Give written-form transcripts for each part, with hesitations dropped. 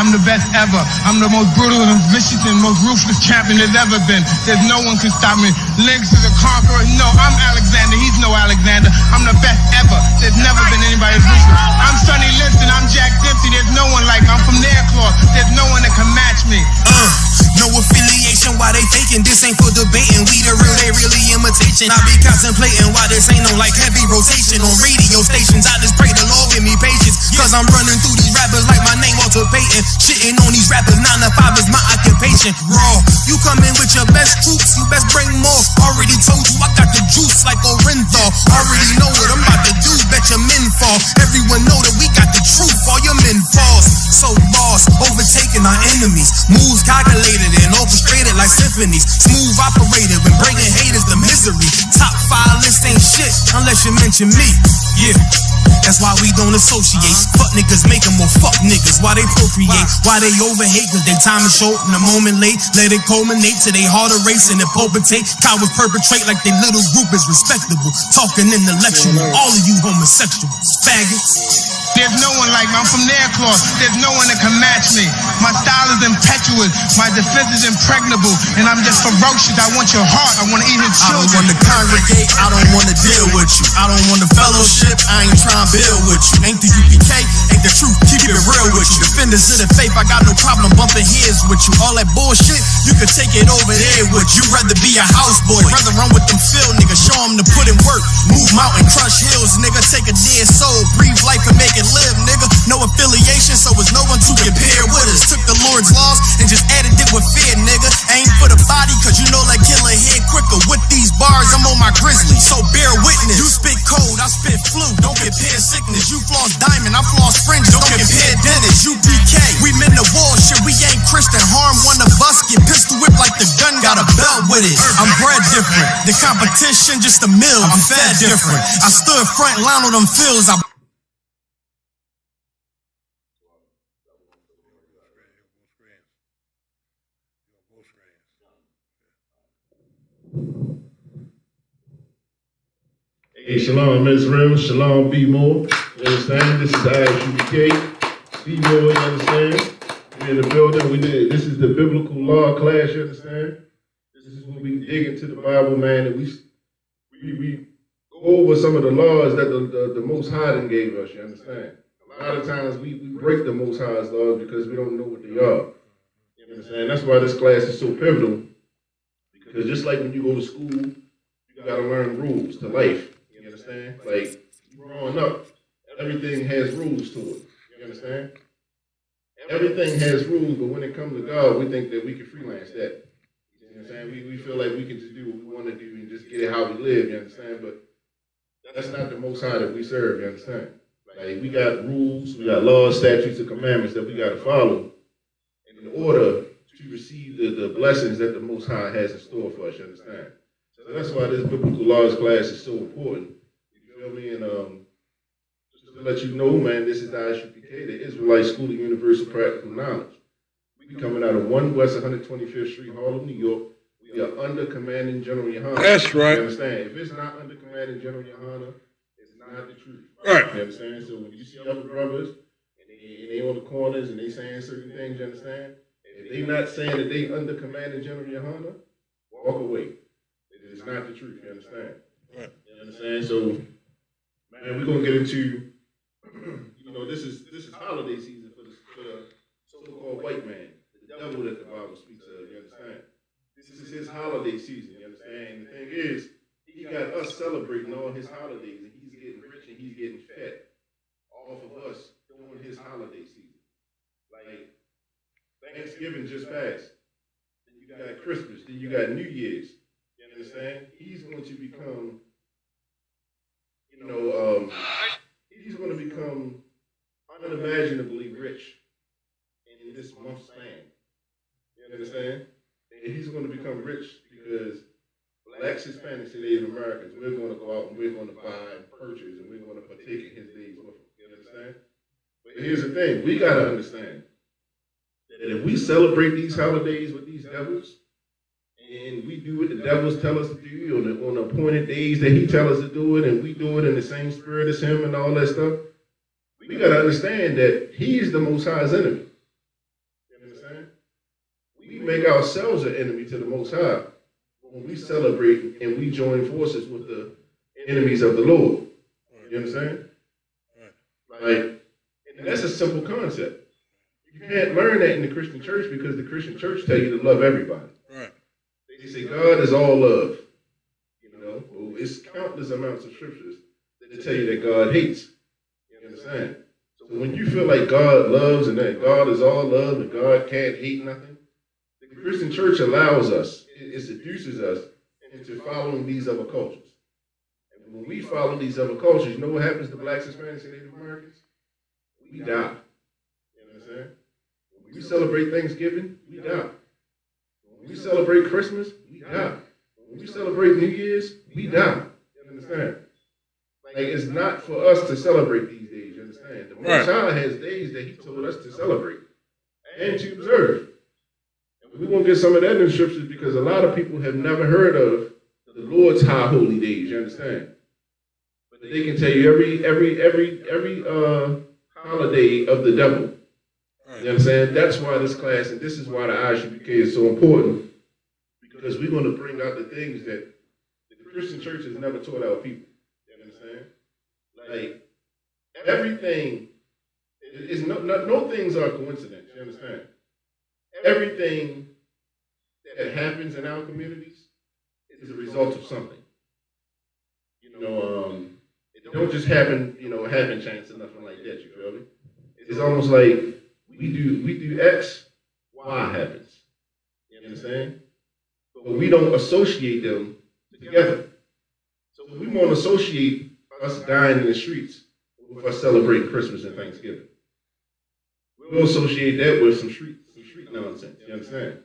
I'm the best ever. I'm the most brutal and vicious and most ruthless champion there's ever been. There's no one can stop me. Links to the conqueror. No, I'm Alexander. He's no Alexander. I'm the best ever. There's never been anybody as ruthless. I'm Sonny Liston. I'm Jack Dempsey. There's no one like me. I'm from Nairclaw. There's no one that can match me. No affiliation, why they faking? This ain't for debating. We the real, they really imitation. I be contemplating why this ain't no like heavy rotation on radio stations. I just pray the Lord give me patience, cause I'm running through these rappers like my name Walter Payton. Shitting on these rappers, 9 to 5 is my occupation. Raw, you come in with your best troops, you best bring more. Already told you I got the juice like Orenthal. Already know what I'm about to do, bet your men fall. Everyone know that we got the truth, all your men falls. So boss, overtaking our enemies. Moves calculated and orchestrated like symphonies. Smooth operated when bringing haters to misery. Top 5 list ain't shit unless you mention me. Yeah, that's why we don't associate. Fuck niggas make them more fuck niggas. Why they procreate? Why they overhate? Cause they time is short and a moment late. Let it culminate to they harder race and it palpitate. Cowards perpetrate like they little group is respectable. Talking intellectual, all of you homosexuals, faggots. There's no one like me. I'm from Nairclaw. There's no one that can match me. My style is impetuous. My defense is impregnable. And I'm just ferocious. I want your heart. I want to eat his children. I don't want to congregate. I don't want to deal with you. I don't want to fellowship. I ain't trying to build with you. Ain't the UPK, ain't the truth. Keep it real with you. Defenders of the faith, I got no problem bumping heads with you. All that bullshit, you can take it over there with you. Rather be a houseboy. Rather run with them field niggas. Show them to put in work. Move mountain, crush hills, nigga. Take a dead soul. Breathe life and make it live, nigga. No affiliation, so it's no one to compare with us. Took the Lord's laws and just added it with fear, nigga. Ain't for the body, cause you know like killer head quicker. With these bars, I'm on my grizzly, so bear witness. You spit cold, I spit flu. Don't compare sickness. You floss diamond, I floss fringe. Don't compare dentist. You PK, we men the war shit. We ain't Christian. Harm one of us, get pistol whipped like the gun got a belt with it. I'm bred different. The competition just a mill. I'm fed different. I stood front line on them fields. Hey, Shalom Israel, Shalom Bmore. You understand? This is Isupk Bmore, you understand? We're in the building. This is the biblical law class, you understand? This is where we dig into the Bible, man, and we go over some of the laws that the Most High done gave us, you understand? A lot of times we break the Most High's laws because we don't know what they are. You understand? That's why this class is so pivotal, because just like when you go to school, you gotta learn rules to life. You understand? Like, growing up, everything has rules to it. You understand? Everything has rules, but when it comes to God, we think that we can freelance that. You know what I'm saying? We feel like we can just do what we want to do and just get it how we live, you understand? But that's not the Most High that we serve, you understand? Like, we got rules, we got laws, statutes, and commandments that we got to follow in order to receive the blessings that the Most High has in store for us, you understand? So that's why this biblical laws class is so important. You feel me? And just to let you know, man, this is the Isupk, the Israelite School of Universal Practical Knowledge. We coming out of 1 West 125th Street, Harlem, New York. We are under Commanding General Yohana. That's right. You understand? If it's not under Commanding General Yohana, it's not the truth. Right. You understand? So when you see other brothers and they on the corners and they saying certain things, you understand? If they not saying that they under Commanding General Yohana, walk away. It's not the truth, you understand? Right. You understand? So, man, we're gonna get into, you know, this is holiday season for the so-called white man, the devil that the Bible speaks of, you understand? This is his holiday season, you understand? And the thing is, he got us celebrating all his holidays, and he's getting rich and he's getting fat off of us during his holiday season. Like, Thanksgiving just passed. Then you got Christmas, then you got New Year's. You understand? He's going to become, you know, he's going to become unimaginably rich in this month's span. You understand? And he's going to become rich because blacks, Hispanics, and Native Americans, we're going to go out and we're going to buy and purchase and we're going to partake in his days with him. You understand? But here's the thing. We got to understand that if we celebrate these holidays with these devils, and we do what the devils tell us to do on the appointed days that he tell us to do it, and we do it in the same spirit as him and all that stuff, we got to understand that he's the Most High's enemy. make ourselves an enemy to the Most High when we celebrate and we join forces with the enemies of the Lord. You understand? Like, and that's a simple concept. You can't learn that in the Christian church because the Christian church tell you to love everybody. Right. They say God is all love. You know, well, it's countless amounts of scriptures that tell you that God hates. You understand? So when you feel like God loves and that God is all love and God can't hate nothing, the Christian church allows us, it seduces us into following these other cultures. And when we follow these other cultures, you know what happens to blacks, Hispanics, and Native Americans? We die. You understand? When we celebrate Thanksgiving, we die. When we celebrate Christmas, we die. When we celebrate New Year's, we die. You understand? Like, it's not for us to celebrate these days, you understand? The Most High has days that he told us to celebrate and to observe. And we're going to get some of that in the scriptures because a lot of people have never heard of the Lord's high holy days, you understand? But they can tell you every holiday of the devil. You understand? That's why this class, and this is why the Isupk is so important, because we're going to bring out the things that the Christian church has never taught our people. You understand? Like, everything is no things are coincidence. You understand? Everything that happens in our communities is a result of something. You know, it don't just happen, happen chance or nothing like that, you feel me? It's almost like we do X, Y happens. You understand? But we don't associate them together. So we won't associate us dying in the streets with us celebrating Christmas and Thanksgiving. We'll associate that with some street nonsense, you understand?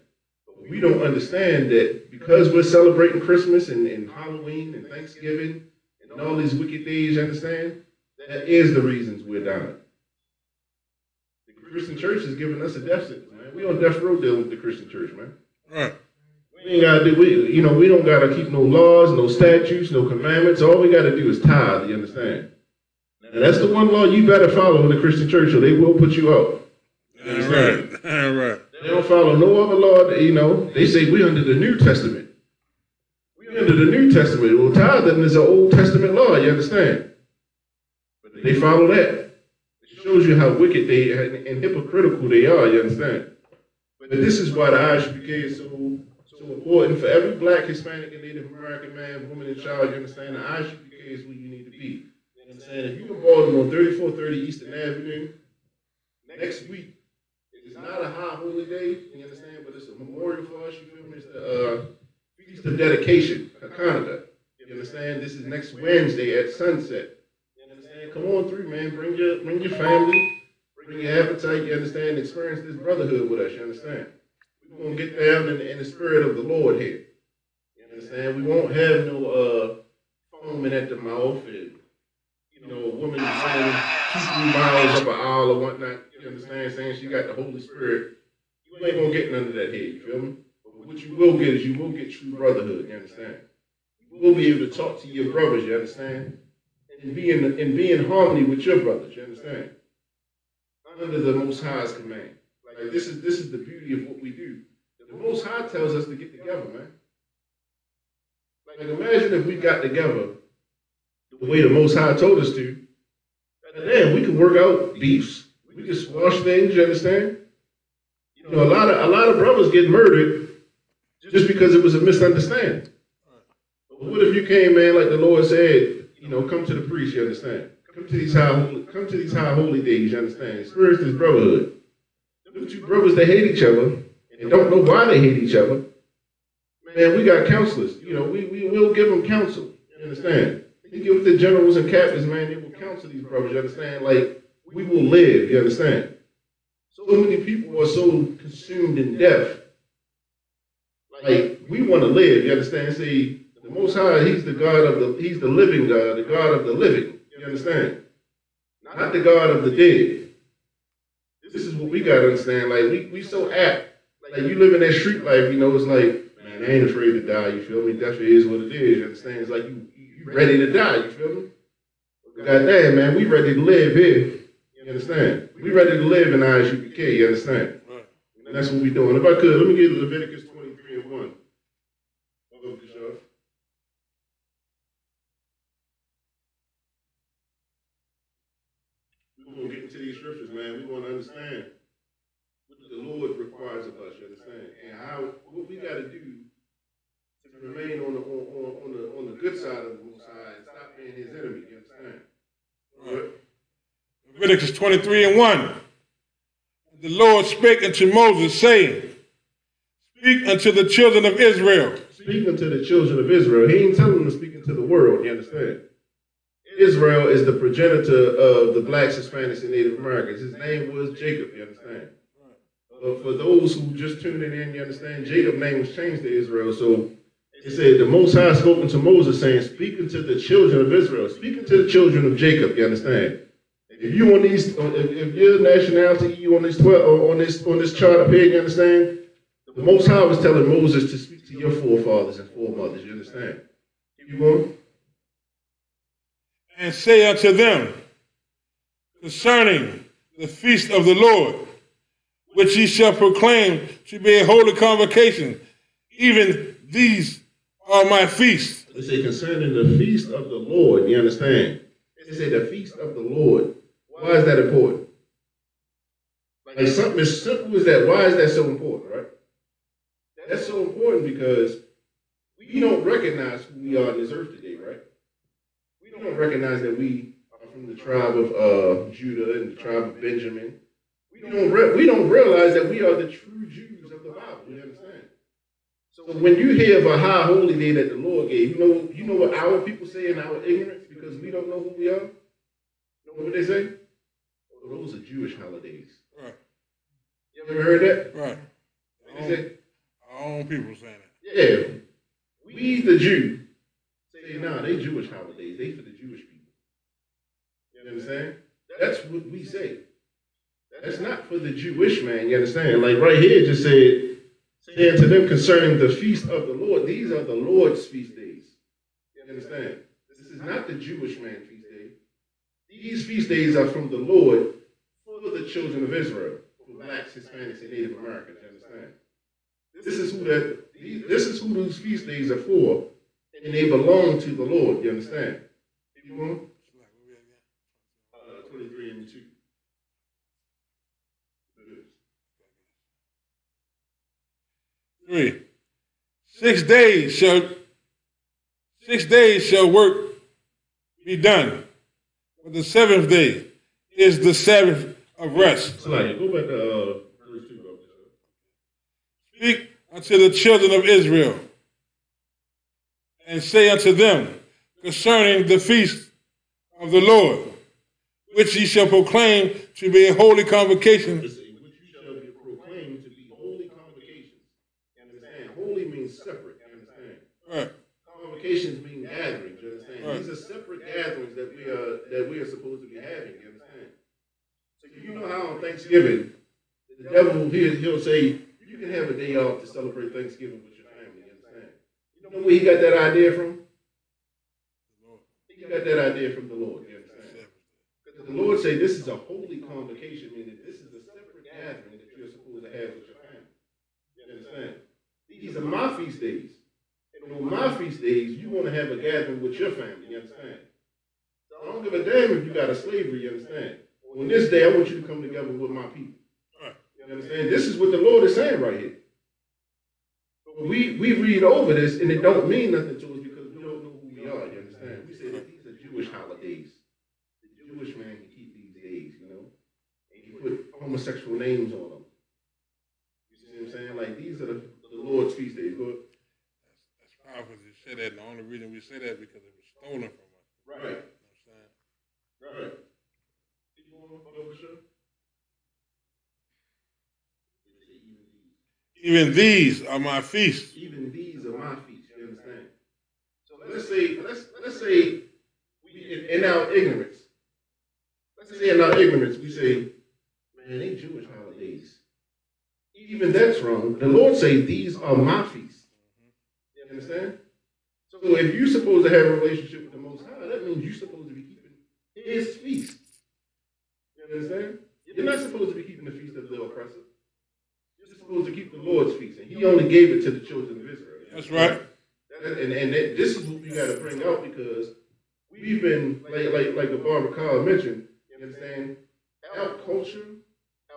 But we don't understand that because we're celebrating Christmas and Halloween and Thanksgiving and all these wicked days, you understand? That is the reasons we're dying. The Christian church is giving us a death sentence, man. We on death row dealing with the Christian church, man. Right. We ain't gotta do, we don't gotta keep no laws, no statutes, no commandments. All we gotta do is tithe, you understand? And that's the one law you better follow in the Christian church or they will put you out. You understand? Right. They don't follow no other law. They say we under the New Testament. We under the New Testament. Well, tithing is an Old Testament law, you understand? But they follow that. It shows you how wicked they and hypocritical they are, you understand? But this is why the Isupk is so important for every black, Hispanic, and Native American man, woman, and child, you understand? The Isupk is where you need to be. You understand? If you're in Baltimore, 3430 Eastern Avenue, next week, it's not a high holy day, you understand, but it's a memorial for us, you feel me? It's the Feast of Dedication, Hanukkah. You understand? This is next Wednesday at sunset. You understand? Come on through, man. Bring your family, bring your appetite, you understand? Experience this brotherhood with us, you understand? We're going to get down in the spirit of the Lord here. You understand? We won't have no foaming at the mouth and, a woman running 2-3 miles up an aisle or whatnot. You understand? Saying she got the Holy Spirit. You ain't going to get none of that here, you feel me? But what you will get is you will get true brotherhood, you understand? You will be able to talk to your brothers, you understand? And be in harmony with your brothers, you understand? Under the Most High's command. Like this is the beauty of what we do. The Most High tells us to get together, man. Like imagine if we got together the way the Most High told us to. And then we can work out beefs. We can squash things, you understand? A lot of brothers get murdered just because it was a misunderstanding. But what if you came, man, like the Lord said, come to the priest, you understand? Come to these high holy days, you understand? Experience this brotherhood. Them two brothers that hate each other and don't know why they hate each other. Man, we got counselors. We will give them counsel. You understand? You get with the generals and captains, man, they will counsel these brothers, you understand? Like, we will live, you understand? So many people are so consumed in death. Like, we want to live, you understand? See, the Most High, he's the living God, the God of the living, you understand? Not the God of the dead. This is what we got to understand. Like, we so apt. Like, you live in that street life, it's like, man, I ain't afraid to die, you feel me? Death is what it is, you understand? It's like you ready to die, you feel me? Goddamn, man, we ready to live here. You understand? We ready to live in Isupk, you understand? And that's what we're doing. If I could, let me get Leviticus 23 and 1. We're going to get into these scriptures, man. We want to understand what the Lord requires of us, you understand? And what we got to do to remain on the good side of the Most High and stop being his enemy, you understand? Right. Leviticus 23 and 1. The Lord spake unto Moses, saying, Speak unto the children of Israel. Speak unto the children of Israel. He ain't telling them to speak unto the world, you understand? Israel is the progenitor of the blacks, Hispanics, and Native Americans. His name was Jacob, you understand? But for those who just tuned in, you understand, Jacob's name was changed to Israel. So it said the Most High spoke to Moses, saying, Speak unto the children of Israel. Speak unto the children of Jacob, you understand? If you on these, if your nationality, you on this 12, on this chart up here, you understand? The Most High was telling Moses to speak to your forefathers and foremothers, you understand? Keep going. And say unto them, concerning the feast of the Lord, which ye shall proclaim to be a holy convocation, even these are my feasts. They say concerning the feast of the Lord, you understand? They say the feast of the Lord. Why is that important? Like something as simple as that, why is that so important, right? That's so important because we don't recognize who we are on this earth today, right? We don't recognize that we are from the tribe of Judah and the tribe of Benjamin. We don't realize that we are the true Jews of the Bible. You understand? So when you hear of a high holy day that the Lord gave, you know what our people say in our ignorance because we don't know who we are? You know what they say? Oh, those are Jewish holidays. Right. You ever heard that? Right. Our own people saying that. Yeah. We, the Jew, say, nah, they Jewish holidays. They for the Jewish people. You understand? That's what we say. That's not for the Jewish man, you understand? Like right here it just said, saying to them concerning the feast of the Lord, these are the Lord's feast days. You understand? This is not the Jewish man feast day. These feast days are from the Lord for the children of Israel, for blacks, Hispanics, and Native Americans, you understand? This is who those feast days are for, and they belong to the Lord, you understand? Keep going. 23 and 2. 3. 6 days shall work be done, but the seventh day is the Sabbath of rest. So like, go back to verse 2. Speak unto the children of Israel, and say unto them concerning the feast of the Lord, which ye shall proclaim to be a holy convocation. Which you shall be proclaimed to be holy convocations. You understand? Holy means separate, you understand? Right. Convocations mean gatherings, you understand? Right. These are separate gatherings that we are supposed to be having, you understand? So you know how on Thanksgiving, the devil he'll say, you can have a day off to celebrate Thanksgiving with your family, you understand? You know where he got that idea from? He got that idea from the Lord, you understand? Because the Lord say this is a holy convocation, meaning this is a separate gathering that you're supposed to have with your family. You understand? These are my feast days. And on my feast days, you want to have a gathering with your family, you understand? So I don't give a damn if you got a slavery, you understand? On this day, I want you to come together with my people. You understand? This is what the Lord is saying right here. But we read over this, and it don't mean nothing to us because we don't know who we are, you understand? We say that these are Jewish holidays. The Jewish man can keep these days, you know? And he put homosexual names on them. You see what I'm saying? Like, these are the Lord's feast days. Go ahead. That's powerful to say that. And the only reason we say that is because it was stolen from us. Right. You know what I'm saying? Right. Keep going, Brother Bishop. Even these are my feasts. Even these are my feasts, you understand? So let's say we in our ignorance. Let's say in our ignorance we say, man, they Jewish holidays. Even that's wrong. The Lord say these are my feasts. You understand? So if you're supposed to have a relationship with the Most High, that means you're supposed to be keeping His feast. You understand? You're not supposed to be keeping the feast of the oppressor. You're supposed to keep the Lord's feast, and He only gave it to the children of Israel. That's right. And this is what we got to bring out because we've been like the Barbara Carr mentioned. You understand? Our culture,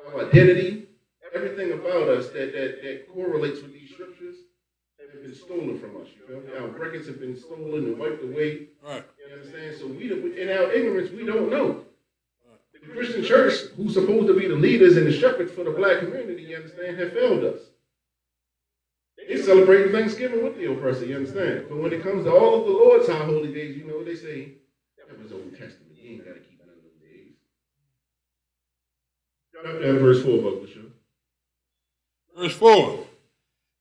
our identity, everything about us that correlates with these scriptures have been stolen from us. You feel me? Our records have been stolen and wiped away. Right. You understand? So in our ignorance, we don't know. The Christian church, who's supposed to be the leaders and the shepherds for the black community, you understand, have failed us. They celebrate Thanksgiving with the oppressor, you understand? But when it comes to all of the Lord's high holy days, you know, they say, that was Old Testament. You ain't got to keep none of those days. Y'all have to have verse 4, Buck Bishop. Verse 4.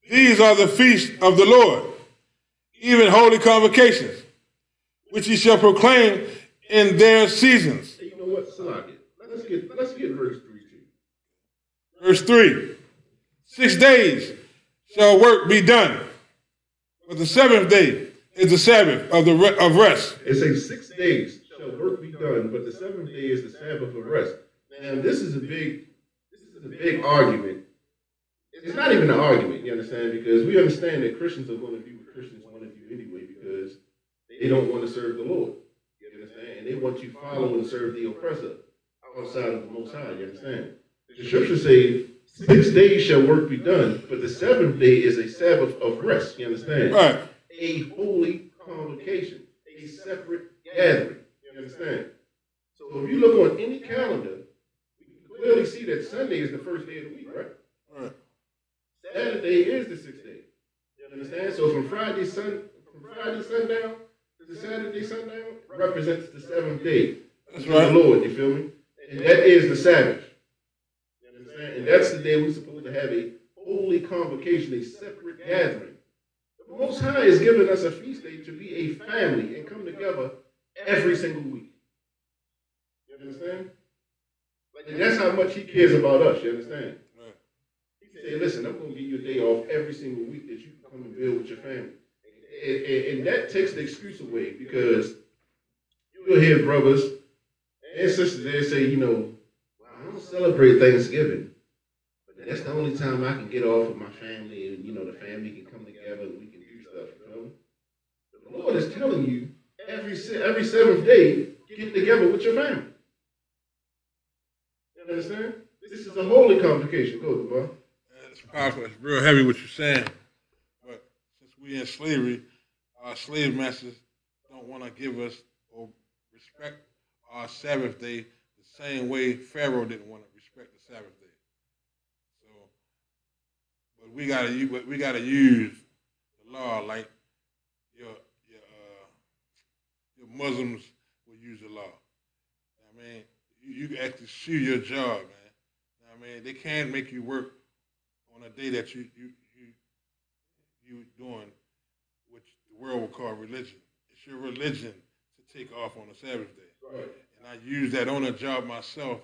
These are the feasts of the Lord, even holy convocations, which ye shall proclaim in their seasons. Hey, you know what? Salaki. Let's get verse 3 too. Verse 3. 6 days shall work be done, but the seventh day is the Sabbath of rest. It says 6 days shall work be done, but the seventh day is the Sabbath of rest. Now this is a big argument. It's not even an argument, you understand, because we understand that Christians are going to do what Christians want to do anyway, because they don't want to serve the Lord. You understand? And they want you to follow and serve the oppressor outside of the Most High. You understand? The scriptures say 6 days shall work be done, but the seventh day is a Sabbath of rest. You understand? Right. A holy convocation, a separate gathering. You understand? So if you look on any calendar, we can clearly see that Sunday is the first day of the week, right? Right. Saturday is the 6th day. You understand? So from Friday sundown to the Saturday sundown represents the seventh day. That's right. The Lord, you feel me? And that is the Sabbath. You understand? And that's the day we're supposed to have a holy convocation, a separate gathering. The Most High has given us a feast day to be a family and come together every single week. You understand? And that's how much He cares about us, you understand? He said, listen, I'm going to give you a day off every single week that you can come and build with your family. And that takes the excuse away because you'll hear brothers and sisters there say, you know, well, I don't celebrate Thanksgiving, but that's the only time I can get off with my family and, you know, the family can come together and we can do stuff, you know? The Lord is telling you every seventh day, get together with your family. You understand? This is a holy convocation. Go, boy. It's powerful. It's real heavy what you're saying. But since we're in slavery, our slave masters don't want to give us or respect our Sabbath day the same way Pharaoh didn't want to respect the Sabbath day. So, but we gotta use the law like your Muslims will use the law. I mean, you can actually sue your job, man. I mean, they can't make you work on a day that you doing what the world will call religion. It's your religion to take off on a Sabbath day. Right. And I used that on a job myself,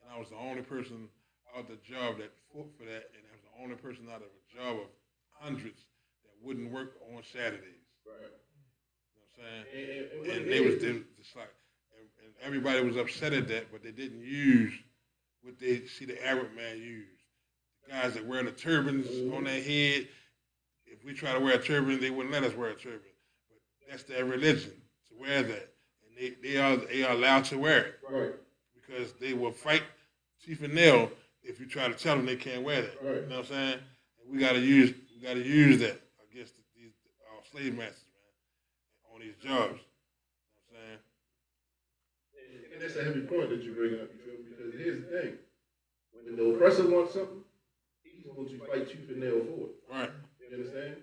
and I was the only person out the job that fought for that, and I was the only person out of a job of hundreds that wouldn't work on Saturdays. Right. You know what I'm saying? And they was just like, and everybody was upset at that, but they didn't use what they see the Arab man use. The guys that wear the turbans on their head, if we try to wear a turban, they wouldn't let us wear a turban. But that's their religion, to wear that. And they are allowed to wear it. Right. Because they will fight tooth and nail if you try to tell them they can't wear that. Right. You know what I'm saying? And we gotta use that against our slave masters, man, on these jobs. You know what I'm saying? And that's a heavy point that you're bringing up, you feel me? Because here's the thing. When the oppressor wants something, he's going to fight tooth and nail for it. Right. You understand?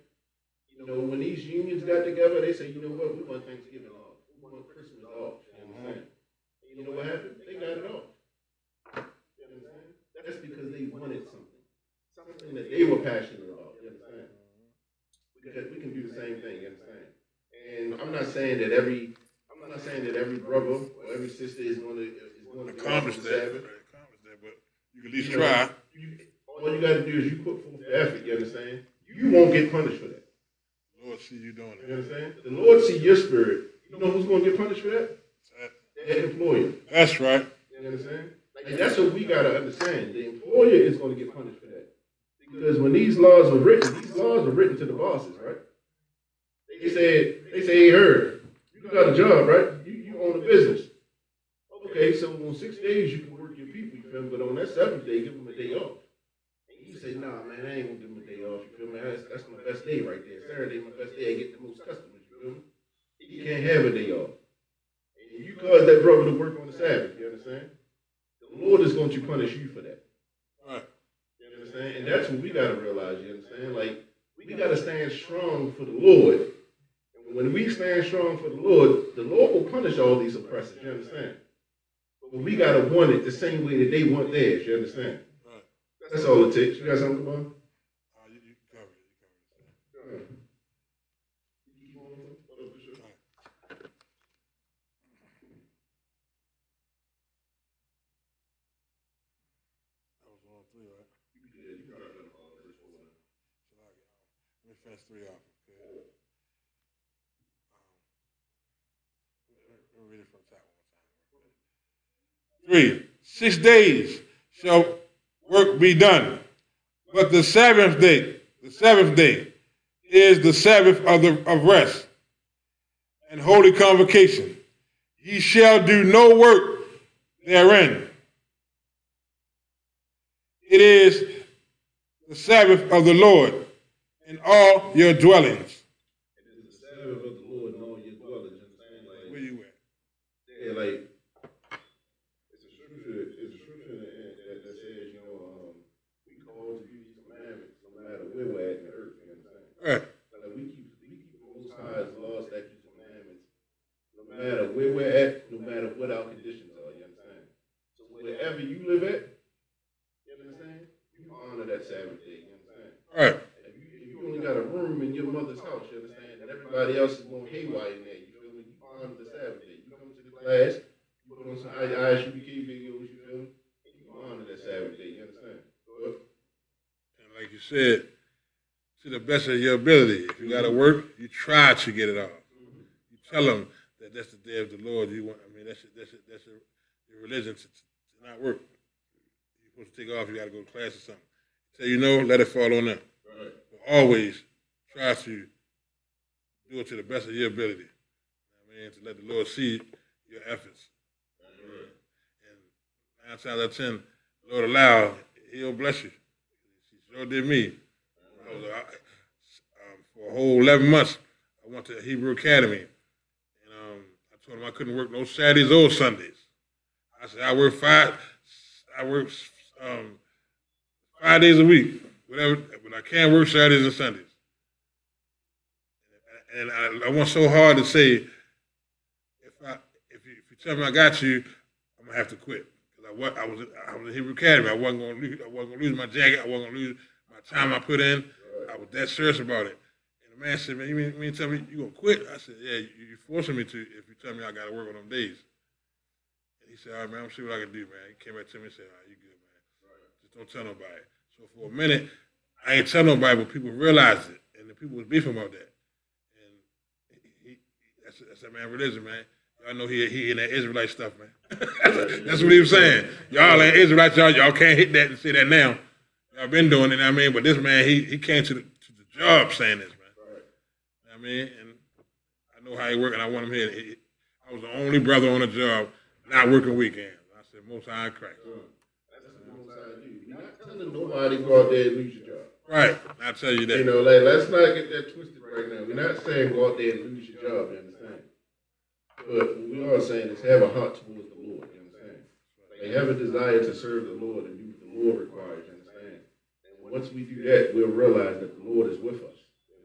You know, when these unions got together, they say, you know what, we want Thanksgiving off. We want Christmas off. You understand? And you know what happened? They got it off. You understand? That's because they wanted something. Something that they were passionate about. You understand? Because we can do the same thing, you understand? And I'm not saying that every brother or every sister is going to Accomplish that. But you can at least you try. All you got to do is you put forth the effort, you understand? You won't get punished for that. The Lord see you doing it. You understand? The Lord see your spirit. You know who's going to get punished for that? That employer. That's right. You understand? And that's what we got to understand. The employer is going to get punished for that. Because when these laws were written to the bosses, right? They say, hey, her, you got a job, right? You own a business. Okay, so on 6 days you can work your people, you feel me? But on that 7th day, give them a day off. And you say, nah, man, I ain't gonna give them a day off, you feel me? That's my best day right there. Saturday, my best day, I get the most customers, you feel me? He can't have a day off. And you cause that brother to work on the Sabbath, you understand? The Lord is going to punish you for that. Right. You understand? And that's what we got to realize, you understand? Like, we got to stand strong for the Lord. And when we stand strong for the Lord will punish all these oppressors, you understand? But we got to want it the same way that they want theirs, you understand? Right. That's all it takes. You got something, come on? You covered it. Three, right? Yeah, you got it. Let me finish 3 off. Okay. Let me read it from the top one more time. 3. 6 days shall work be done, but the seventh day is the Sabbath of rest and holy convocation. Ye shall do no work therein. It is the Sabbath of the Lord in all your dwellings. It is the Sabbath of the Lord in all your dwellings. You understand? Like, Where you at? yeah, like it's a scripture that says, we call to do these commandments no matter where we're at in the earth. You understand? Right. Like we keep the Most High's laws, statutes, commandments, no matter where we're at, no matter what our conditions are. You understand? So wherever you live at. You honor that Sabbath day, you understand? Right. If you only got a room in your mother's house, you understand, and everybody else is going haywire in there, you feel me? You honor the Sabbath day. You come to the class, you put on some Isupk videos, you feel me? You honor that Sabbath day, you understand? And like you said, to the best of your ability. If you got to work, you try to get it off. You tell them that that's the day of the Lord. That's your religion to not work. You're supposed to take off. You got to go to class or something. So let it fall on them. Right. But always try to do it to the best of your ability. To let the Lord see your efforts. Right. And 9 times out of 10, the Lord allow, He'll bless you. He sure did me. For a whole 11 months, I went to Hebrew Academy, and I told him I couldn't work no Saturdays or Sundays. I said I work 5 days a week, whatever, but I can't work Saturdays and Sundays. And I went so hard to say, if you tell me I got you, I'm gonna have to quit because I was in Hebrew Academy. I wasn't gonna lose my jacket. I wasn't gonna lose my time I put in. I was that serious about it. And the man said, "Man, you mean tell me you gonna quit?" I said, "Yeah, you're forcing me to. If you tell me I gotta work on them days." And he said, "All right, man, I'm see what I can do, man." He came back to me and said, "All right, you good, man. Just don't tell nobody." So for a minute, I ain't tell nobody, but people realized it, and the people was beefing about that. And that's that man religion, man. Y'all know he in that Israelite stuff, man. That's what he was saying. Y'all ain't Israelites, y'all can't hit that and say that now. Y'all been doing it, but this man, he came to the job saying this, man. And I know how he work, and I want him here. I was the only brother on the job not working weekends. I said, Most High Christ. That's what the Most High do. You're not telling nobody to go out there and lose your job. Right, I'll tell you that. Let's not get that twisted right now. We're not saying go out there and lose your job, you understand? But what we are saying is have a heart towards the Lord, you understand? Like have a desire to serve the Lord and do what the Lord requires, you understand? And once we do that, we'll realize that the Lord is with us, you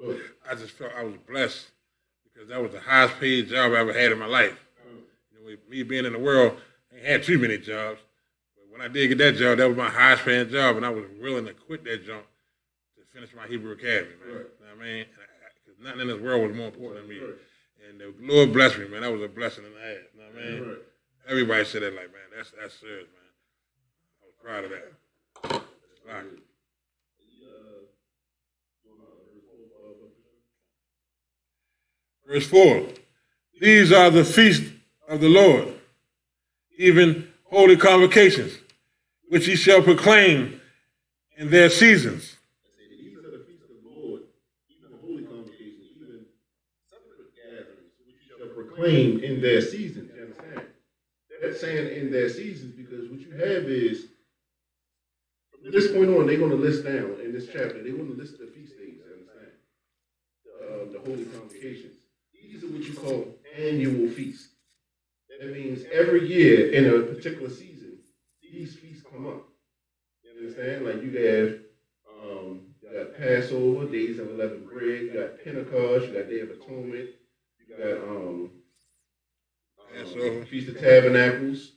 understand? I just felt I was blessed because that was the highest paid job I ever had in my life. Me being in the world, I ain't had too many jobs. But when I did get that job, that was my highest paying job, and I was willing to quit that job to finish my Hebrew Academy, man. Right. You know what I mean? Because nothing in this world was more important than me. Right. And the Lord blessed me, man. That was a blessing and a half. You know what I mean? Right. Everybody said that, like, man, that's serious, man. I was proud of that. Right. Verse 4. These are the feasts of the Lord, even holy convocations, which ye shall proclaim in their seasons. These are the feasts of the Lord, even holy convocations, even separate gatherings, which you shall proclaim in their seasons. You understand? That's saying in their seasons because what you have is, from this point on, they're going to list down in this chapter, they're going to list the feast days. You understand? The holy convocations. These are what you call annual feasts. That means every year in a particular season, these feasts come up. You understand? Like you got Passover, Days of Unleavened Bread, you got Pentecost, you got Day of Atonement, you got Passover. Feast of Tabernacles.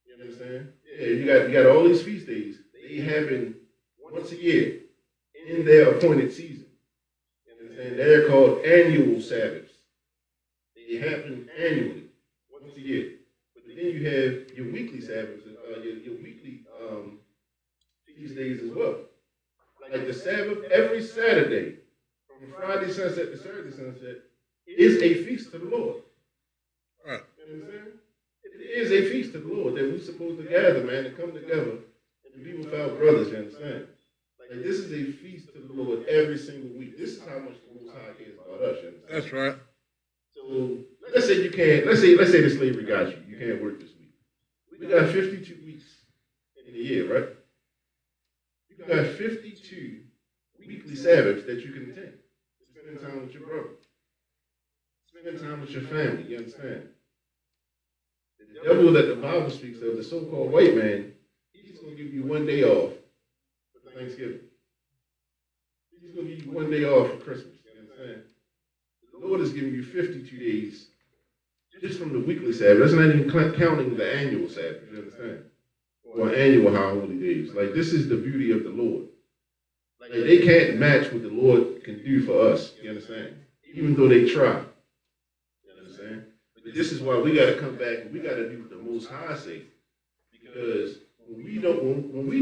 You understand? Yeah, you got all these feast days. They happen once a year in their appointed season. You understand? They're called annual Sabbaths. They happen annually, once a year. But then you have your weekly Sabbaths, your weekly feast days as well. Like the Sabbath, every Saturday, from Friday sunset to Saturday sunset, is a feast to the Lord. Right. You understand? It is a feast to the Lord that we're supposed to gather, man, and come together and be without brothers, you understand? Like this is a feast to the Lord every single week. This is how much the Most High cares about us, you understand? That's right. So let's say you can't, let's say the slavery got you. You can't work this week. We got 52 weeks in a year, right? You got 52 weekly Sabbaths that you can attend. Spend time with your brother. Spend time with your family, you understand? The devil that the Bible speaks of, the so-called white man, he's going to give you one day off for Thanksgiving. He's going to give you one day off for Christmas, you understand? The Lord is giving you 52 days just from the weekly Sabbath. That's not even counting the annual Sabbath, you understand? Or annual high holy days. Like, this is the beauty of the Lord. Like, they can't match what the Lord can do for us, you understand? Even though they try, you understand? But this is why we got to come back and we got to do what the Most High say. Because when we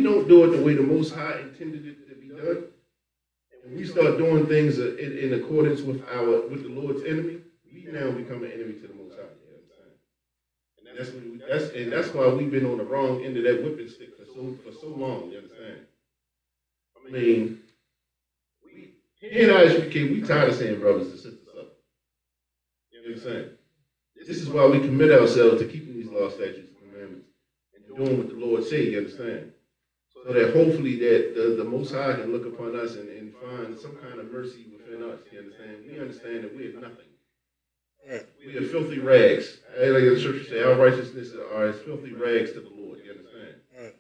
don't do it the way the Most High intended it to be done, and we start doing things in accordance with the Lord's enemy, we now become an enemy to the Most High. And that's why we've been on the wrong end of that whipping stick for so long. You understand? I mean, here in Isupk, we tired of saying brothers and sisters up. You know what I'm saying? This is why we commit ourselves to keeping these laws, statutes, and commandments, and doing what the Lord say. You understand? So that hopefully that the Most High can look upon us and find some kind of mercy within us. You understand? We understand that we are nothing. We are filthy rags. Like the scripture say, our righteousness are as filthy rags to the Lord. You understand?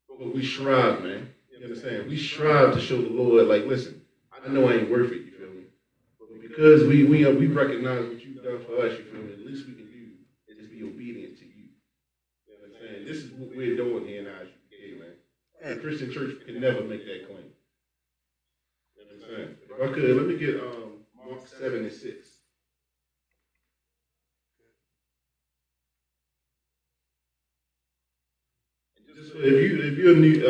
But we strive, man. You understand? We strive to show the Lord, like, listen, I know I ain't worth it, you feel me? But because we recognize what you've done for us, you feel me? The least we can do is just be obedient to you. You understand? This is what we're doing here in Isupk, man. The Christian church can never make that claim. You understand? If I could, let me get Mark 7 and 6. If you're new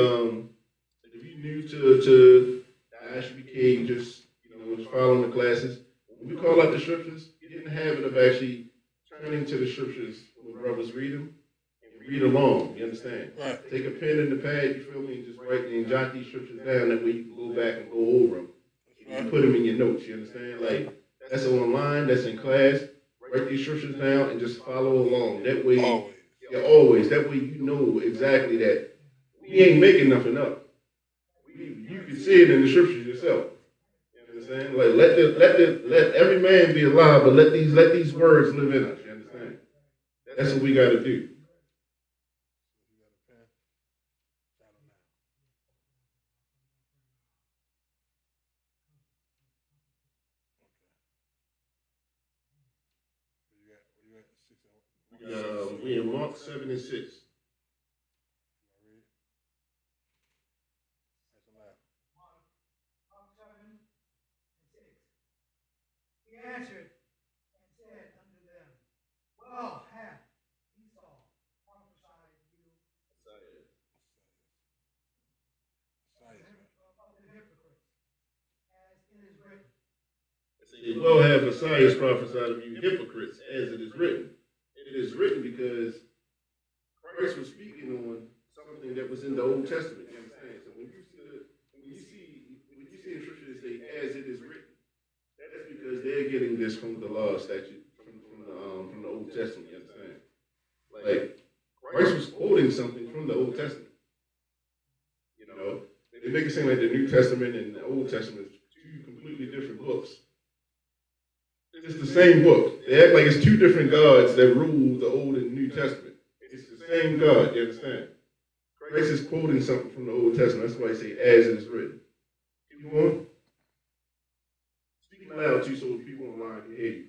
to Isupk, just just following the classes. When we call out the scriptures, get in the habit of actually turning to the scriptures when brothers read them and read along. You understand? Right. Take a pen and a pad, you feel me, and just write and jot these scriptures down. That way you can go back and go over them and put them in your notes. You understand? Like that's online, that's in class. Write these scriptures down and just follow along. That way. Always. Yeah, always. That way you know exactly that we ain't making nothing up. You can see it in the scriptures yourself. You understand? Like let every man be alive, but let these words live in us. You understand? That's what we got to do. We in Mark 7 and 6. He answered and said unto them, well hath Esau prophesied you of the hypocrites, as it is written. Well have Messiah prophesied of you hypocrites, as it is written. It is written because Christ was speaking on something that was in the Old Testament. You understand? So when you they're getting this from the law statute, from the Old Testament, you understand? Like, Christ was quoting something from the Old Testament. You know, they make it seem like the New Testament and the Old Testament is two completely different books. It's the same book. They act like it's two different gods that rule the Old and New Testament. It's the same God, you understand? Christ is quoting something from the Old Testament. That's why he say, as it is written. Keep going. Speak loud too so the people online can hear you.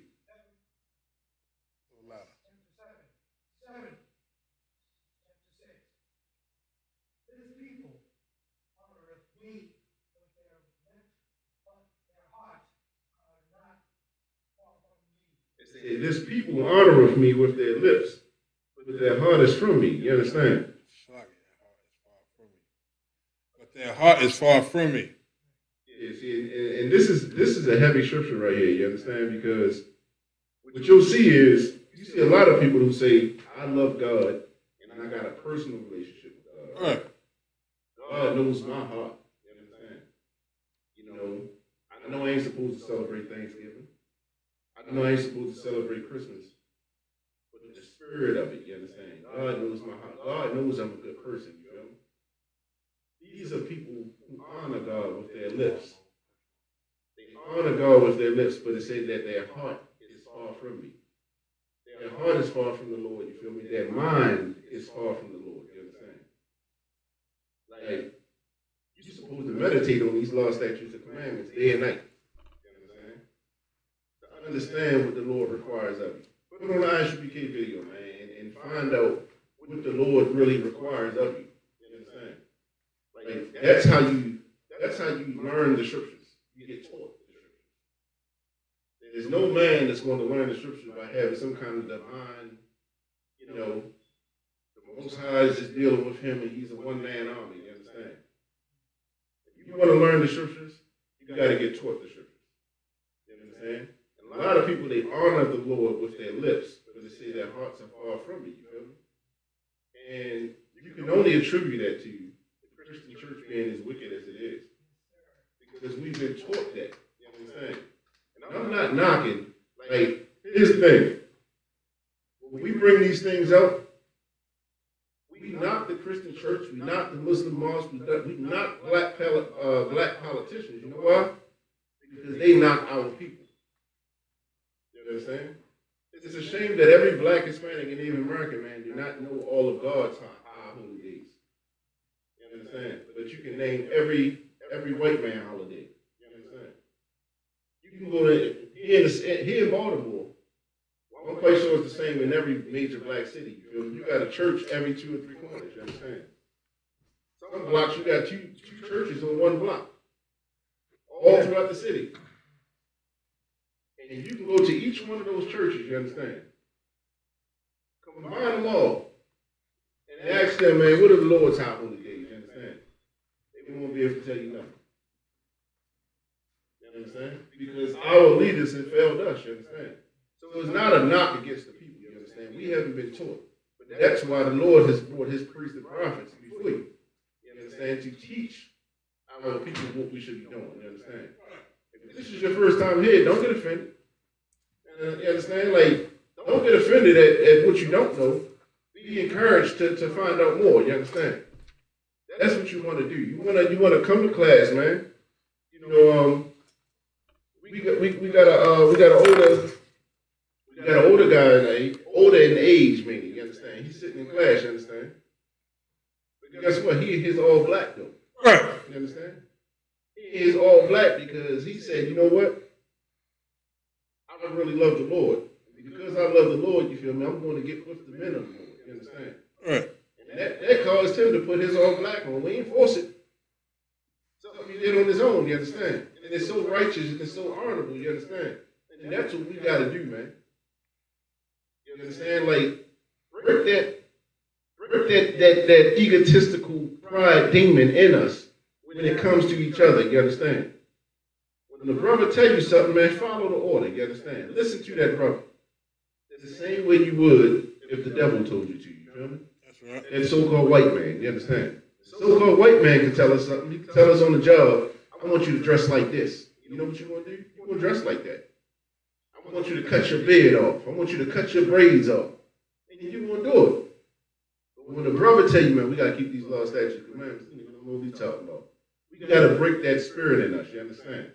This people honoreth me with their lips, but their heart is from me. You understand? But their heart is far from me. Yes, and this is a heavy scripture right here. You understand? Because what you'll see is you see a lot of people who say, "I love God and I got a personal relationship with God." Right. God knows my heart. You understand? You know, I know I ain't supposed to celebrate Thanksgiving. I know I ain't supposed to celebrate Christmas, but the spirit of it, you understand? God knows my heart. God knows I'm a good person, you know? These are people who honor God with their lips. They honor God with their lips, but it says that their heart is far from me. Their heart is far from the Lord, you feel me? Their mind is far from the Lord, you understand? Like, you're supposed to meditate on these law, statutes, and commandments day and night. Understand what the Lord requires of you. Put on the Isupk video, man, and find out what the Lord really requires of you. You understand? Like that's how you learn the scriptures. You get taught the scriptures. There's no man that's going to learn the scriptures by having some kind of divine, you know, the Most High is just dealing with him and he's a one-man army. You understand? If you want to learn the scriptures, you got to get taught the scriptures. You understand? A lot of people, they honor the Lord with their lips, but they say their hearts are far from me, you feel me? And you can only attribute that to the Christian church being as wicked as it is. Because we've been taught that, you understand? And I'm not knocking, like, here's the thing. When we bring these things up, we knock the Christian church, we knock the Muslim mosques, we knock black politicians. You know why? Because they knock our people. You understand? It's a shame that every black, Hispanic, and Native American man do not know all of God's high holy days. You understand? But you can name every white man holiday. You understand? You can go to here in Baltimore. I'm quite sure it's the same in every major black city. You feel me? You got a church every 2 or 3 corners. You understand? Some blocks you got two churches on one block, all throughout the city. And you can go to each one of those churches, you understand? Combine them all. And ask them, man, what are the Lord's high holy days, you understand? They won't be able to tell you nothing. You understand? Because our leaders have failed us, you understand? So it's not a knock against the people, you understand? We haven't been taught. But that's why the Lord has brought his priests and prophets before you. You understand? To teach our people what we should be doing, you understand? If this is your first time here, don't get offended. You understand? Like, don't get offended at what you don't know. Be encouraged to find out more. You understand? That's what you want to do. You want to come to class, man. You know, we got an older guy, older in age, meaning. You understand? He's sitting in class. You understand? But guess what? He is all black though. Right. You understand? He is all black because he said, you know what? I really love the Lord. Because I love the Lord, you feel me, I'm going to get with the men of the Lord. You understand? Right. And that caused him to put his all black on. We ain't force it. Something he did on his own, you understand? And it's so righteous and it's so honorable, you understand? And that's what we got to do, man. You understand? Like, break that egotistical pride demon in us when it comes to each other, you understand? When the brother tell you something, man, follow the order, you understand? Listen to that brother. The same way you would if the devil told you to, you feel me? That's right. That so-called white man, you understand? The so-called white man can tell us something. He can tell us on the job, I want you to dress like this. You know what you're going to do? You're going to dress like that. I want you to cut your beard off. I want you to cut your braids off. And you're going to do it. But when the brother tell you, man, we got to keep these laws, statutes, commandments, you know what we talking about. We got to break that spirit in us, you understand?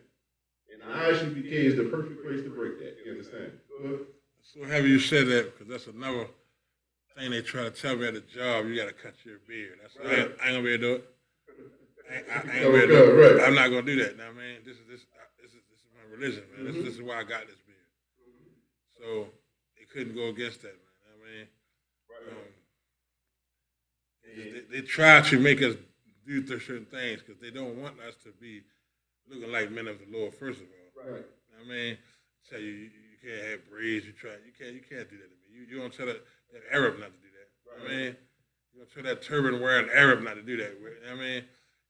And ISUPK is the perfect place to break that, you understand? So have you said that, because that's another thing they try to tell me at the job, you got to cut your beard. That's right. I ain't going to be able to do it. I ain't gonna be able to do it. Right. I'm not going to do that. Now, man, this is my religion, man. This is why I got this beard. So they couldn't go against that, man. I mean, they try to make us do certain things because they don't want us to be looking like men of the Lord, first of all. Right. I mean, tell you can't have braids. You can't do that to me. You don't tell that Arab not to do that. Right. I mean, you don't tell that turban wearing Arab not to do that. I mean,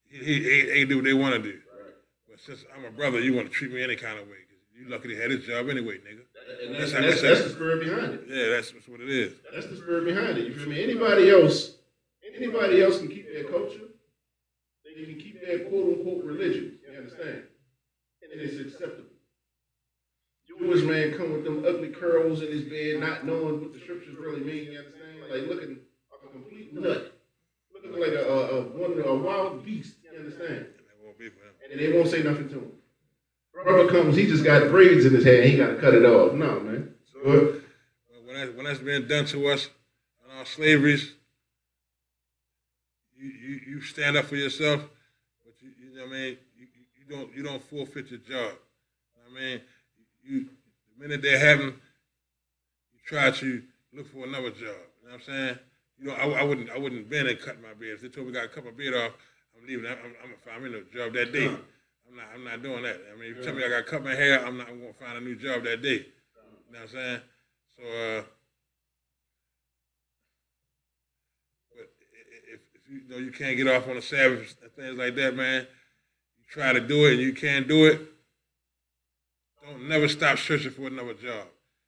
he do what they want to do. Right. But since I'm a brother, you want to treat me any kind of way. You lucky to have this job anyway, nigga. And that's the spirit behind it. Yeah, that's what it is. That's the spirit behind it. You feel me? Anybody else can keep their culture. They can keep their quote unquote religion. You understand? And it's acceptable. Jewish man come with them ugly curls in his bed, not knowing what the scriptures really mean. You understand? Like looking like a complete nut, looking like a wild beast. You understand? And they won't say nothing to him. Brother comes, he just got braids in his hair, he got to cut it off. No, man. So, when that's been done to us in our slaveries, you stand up for yourself, but you know what I mean. You don't forfeit your job. I mean, the minute that happens, you try to look for another job. You know what I'm saying? You know, I wouldn't bend and cut my beard. If they told me I got to cut my beard off, I'm leaving. I'm in a job that day. I'm not doing that. I mean, if you tell me I got to cut my hair, I'm going to find a new job that day. You know what I'm saying? So, but if you know you can't get off on the Sabbath and things like that, man, you try to do it and you can't do it, don't never stop searching for another job.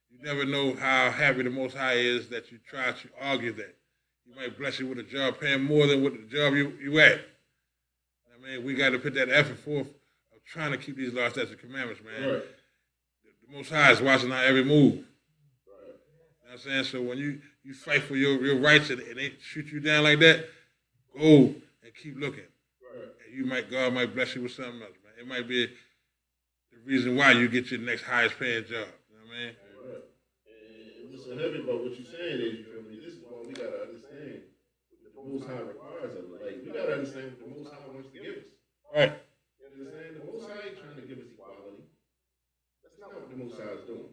You never know how happy the Most High is that you try to argue that. He might bless you with a job paying more than what the job you at. I mean, we got to put that effort forth of trying to keep these laws, statutes, and commandments, man. Right. The Most High is watching our every move. Right. You know what I'm saying? So when you fight for your rights and they shoot you down like that, go and keep looking. Right. And God might bless you with something else, man. It might be the reason why you get your next highest paying job. You know what I mean? Right. And what's so heavy about what you're saying is, you feel me, this is why we got to understand what the Most High requires of us. Like, we got to understand what the Most High wants to give us. Right. You understand? The Most High ain't trying to give us equality. That's not what the Most High is doing.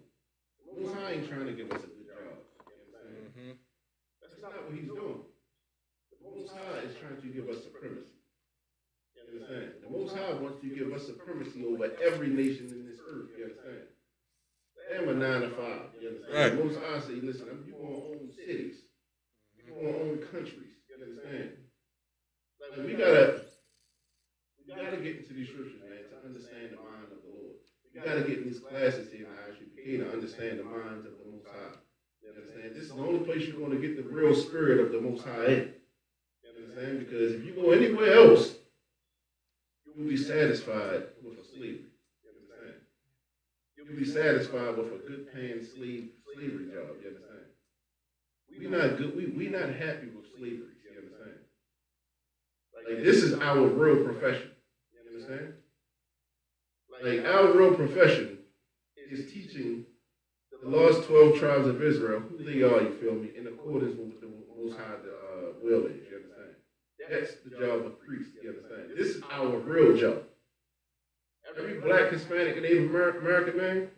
The Most High ain't trying to give us a good job. You understand? Mm-hmm. That's not what he's doing. The Most High is trying to give us supremacy. You understand? The Most High wants to give us supremacy over every nation in this earth. You understand? I'm a 9 to 5. You understand? Right. The Most High say, listen, you're going to own cities. You're going to own countries. You understand? Like, we gotta get into these scriptures, man, to understand the mind of the Lord. We gotta get in these classes here in ISUPK to understand the minds of the Most High. You understand? This is the only place you're going to get the real spirit of the Most High in. You understand? Because if you go anywhere else, you will be satisfied with a slavery. You understand? You'll be satisfied with a good paying slavery job. You understand? We're not good. We're not happy with slavery. You understand? Like, this is our real profession. You understand? Like, our real profession is teaching the lost 12 tribes of Israel who they are, you feel me, in accordance with what the Most High will is. You understand? That's the job of priest. You understand? This is our real job. Every black, Hispanic, and Native American man,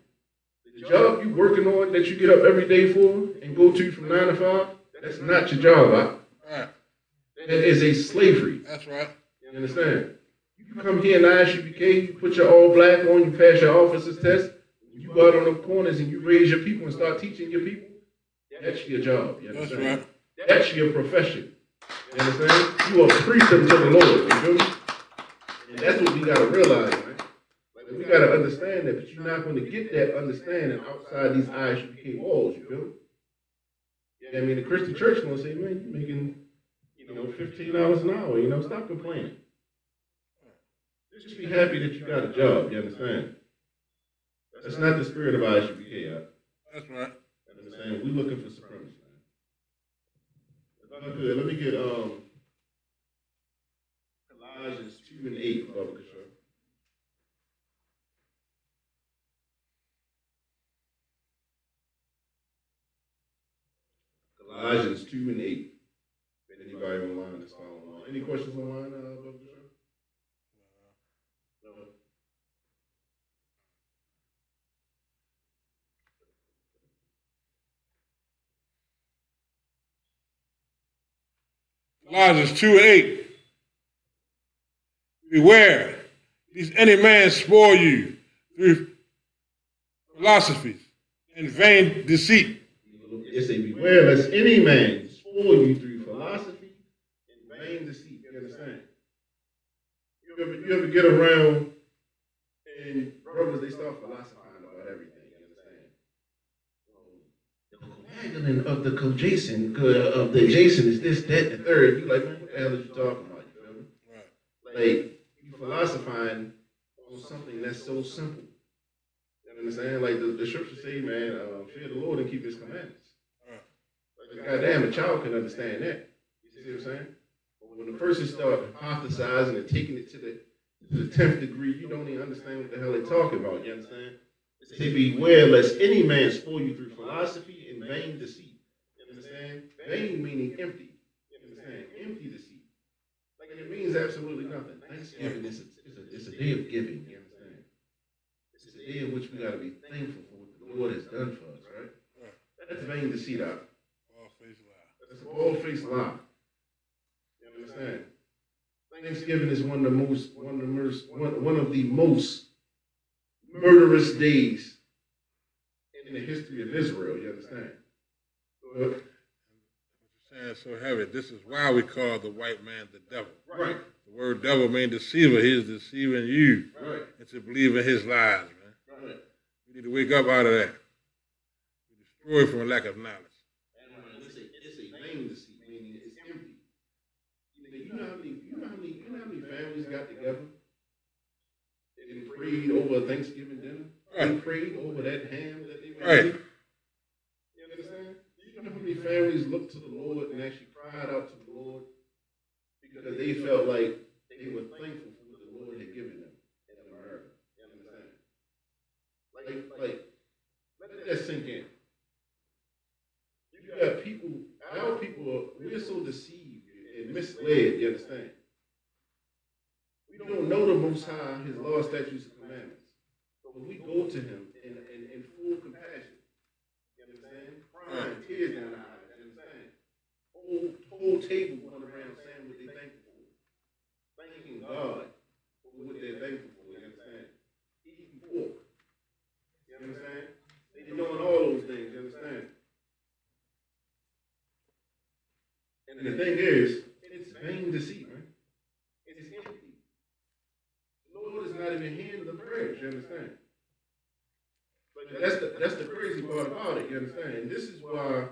the job you working on that you get up every day for and go to from 9 to 5, that's not your job, huh? Right. That is a slavery. That's right. You understand? You come here in ISUPK, you put your all black on, you pass your officer's test, you go out on the corners and you raise your people and start teaching your people. That's your job. You understand? That's right. That's your profession. You understand? You are a priest unto the Lord. You feel me? And that's what we got to realize, man. Like, we got to understand that, but you're not going to get that understanding outside these ISUPK walls. You feel me? Yeah, I mean, the Christian church is going to say, man, you're making, $15 an hour. Stop complaining. Just be happy that you got a job. You understand? That's not the spirit of Isupk. That's right. Understand? We looking for supremacy, man. If I could, let me get Colossians 2:8, Brother Kishore. Colossians 2:8. If anybody online is following along. Any questions online, Brother Kishore? No. Colossians 2:8. Beware, lest any man spoil you through philosophies and vain deceit. It say, beware lest any man spoil you through philosophy and vain deceit. You understand? You ever get around and brothers, they start philosophizing about everything. You understand? The commandment of the adjacent is this, that, the third. You like, man, what the hell is you talking about? You feel me? Right. Like, you philosophizing on something that's so simple. You understand? Like the scriptures say, man, fear the Lord and keep his commandments. Like, goddamn, a child can understand that. You see what I'm saying? But when the person starts hypothesizing and taking it to the 10th degree, you don't even understand what the hell they're talking about. You understand? They say, beware lest any man spoil you through philosophy and vain deceit. You understand? Vain meaning empty. You understand? Empty deceit. Like, it means absolutely nothing. Thanksgiving is a day of giving. You understand? It's a day in which we got to be thankful for what the Lord has done for us, right? That's vain deceit out. That's a bald-faced lie. You understand? Thanksgiving is one of the most murderous days in the history of Israel. You understand? What you're saying so heavy. This is why we call the white man the devil. Right. The word devil means deceiver. He is deceiving you into believing his lies, man. Right. We need to wake up out of that. We're destroyed from a lack of knowledge. It's a vain deceit, meaning it's empty. You know how many families got together and prayed over a Thanksgiving dinner? They prayed over that ham that they made. You understand? You know how many families looked to the Lord and actually cried out to the Lord because they felt like they were thankful for what the Lord had given them in America. You understand? Like, let that sink in. You got people, our people, we're so deceived and misled, you understand? We don't know the Most High, his law, statutes, and commandments. But when we go to him in full compassion, you understand? Crying, tears down the eyes, you understand? Whole table going around saying what they're thankful for. Thanking God for what they're thankful for, you understand? Eating pork, you understand? They're doing all those things, you understand? And the thing is, it's vain deceit, man. It's empty. The Lord is not even hearing the prayers, you understand? But that's the crazy part about it, you understand? And this is why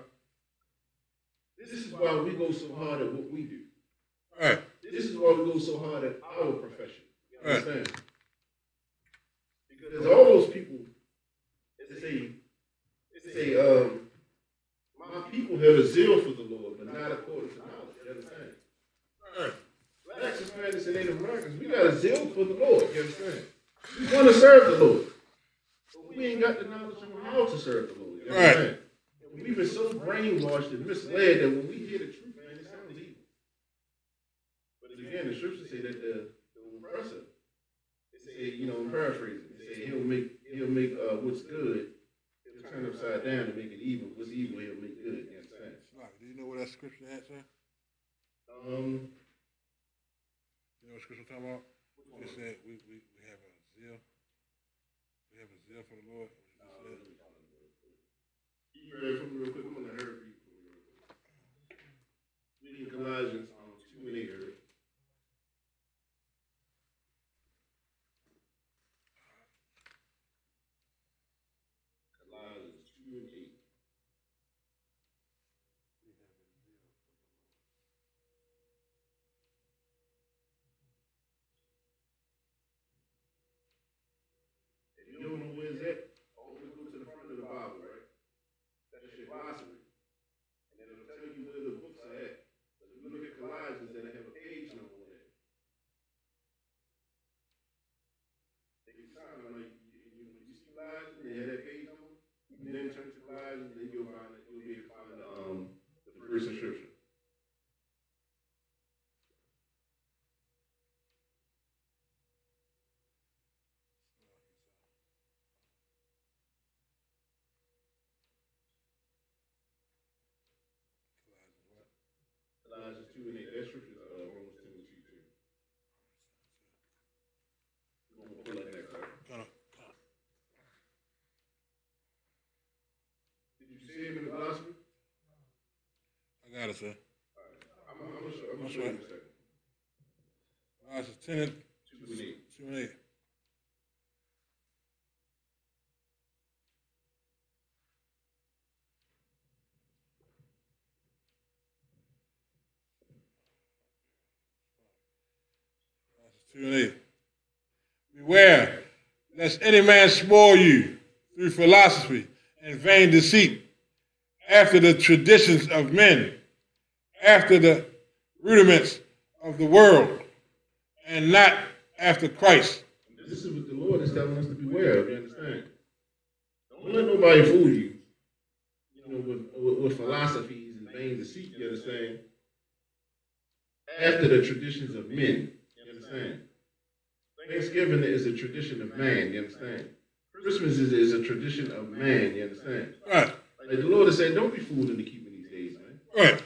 we go so hard at what we do. Right. This is why we go so hard at our profession. You understand? Right. Because all those people, they say, my people have a zeal for the Lord, but not according to knowledge. You understand? Right. Blacks, Hispanics, and Native Americans, we got a zeal for the Lord. You understand? We want to serve the Lord, but we ain't got the knowledge on how to serve the Lord. You understand? Right. And we've been so brainwashed and misled that when we hear the truth, man, it sounds evil. But again, the scriptures say that the oppressor, they say, I'm paraphrasing, they say he'll make what's good. Turn upside down and make it evil. What's evil, he'll make good. You understand? Do you know where that scripture at, sir? You know what scripture I'm talking about? It said we have a zeal. We have a zeal for the Lord. You read from me real quick. I'm going to hurry for you. We need Colossians 2:8. Colossians 2:8. You don't know where it's at? then turn to Colossians, then you'll be able to find the verse of scripture. Colossians 2:8. That scripture is Romans 10:2. We're gonna pull that next time. Did you see him in the philosophy? I got it, sir. I'm gonna show you in a second. Colossians 10 2 and 8. 2 and 8. Colossians 2 and 8. Beware, lest any man spoil you through philosophy and vain deceit, after the traditions of men, after the rudiments of the world, and not after Christ. This is what the Lord is telling us to beware of, you understand? Don't let nobody fool you, with philosophies and vain deceit, you understand? After the traditions of men, you understand? Thanksgiving is a tradition of man, you understand? Christmas is a tradition of man, you understand? Right. Like the Lord is saying, don't be fooled into keeping these days, man. Right.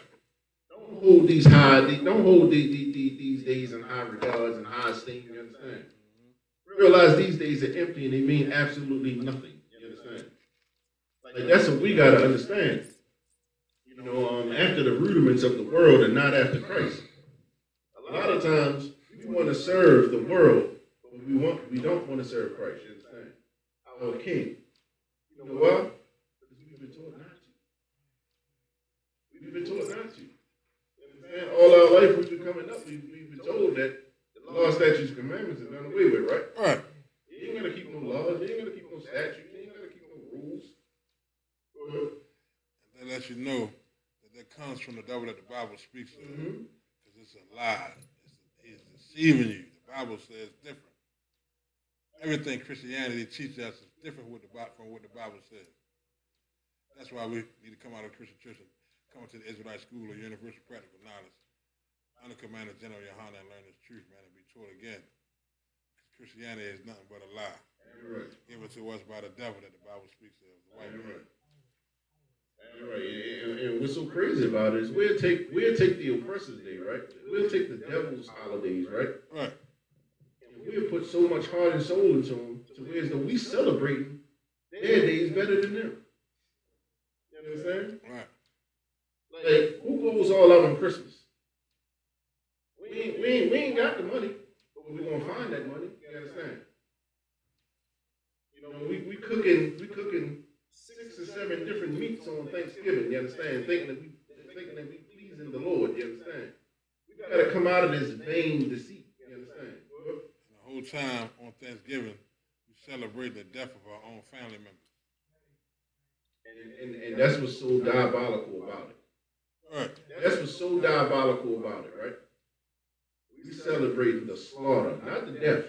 Don't hold these days in high regards and high esteem, you understand? Realize these days are empty and they mean absolutely nothing, you understand? Like that's what we gotta understand. After the rudiments of the world and not after Christ. A lot of times we want to serve the world, but we don't want to serve Christ, you understand? Our King. You know why? Because we've been taught not to. We've been taught not to. You understand? All our life we've been coming up, we've been told that the law, statutes, and commandments are done away with, right? Right. You ain't gotta keep no laws, you ain't gotta keep no statutes, you ain't gotta keep no rules. Go ahead. And that lets you know that comes from the devil that the Bible speaks of. Because it's a lie. He's deceiving you. The Bible says different. Everything Christianity teaches us is different from what the Bible says. That's why we need to come out of Christian church and come into the Israelite school or universal practical knowledge under command of General Yohanan and learn this truth, man, and be taught again. Christianity is nothing but a lie. Right. Given to us by the devil that the Bible speaks of. The white man. Right. And what's so crazy about it is we'll take the oppressor's day, right? We'll take the devil's holidays, right? Right. And we'll put so much heart and soul into them to where as though we celebrating their days better than them. You understand? Right. Like, who goes all out on Christmas? We ain't got the money, but we're gonna find that money. You understand? We cooking 6 or 7 different meats on Thanksgiving. You understand? Thinking that we pleasing the Lord. You understand? We gotta come out of this vain deceit. You understand? And the whole time on Thanksgiving, we celebrate the death of our own family members. And that's what's so diabolical about it. Right. That's what's so diabolical about it, right? We celebrating the slaughter, not the death.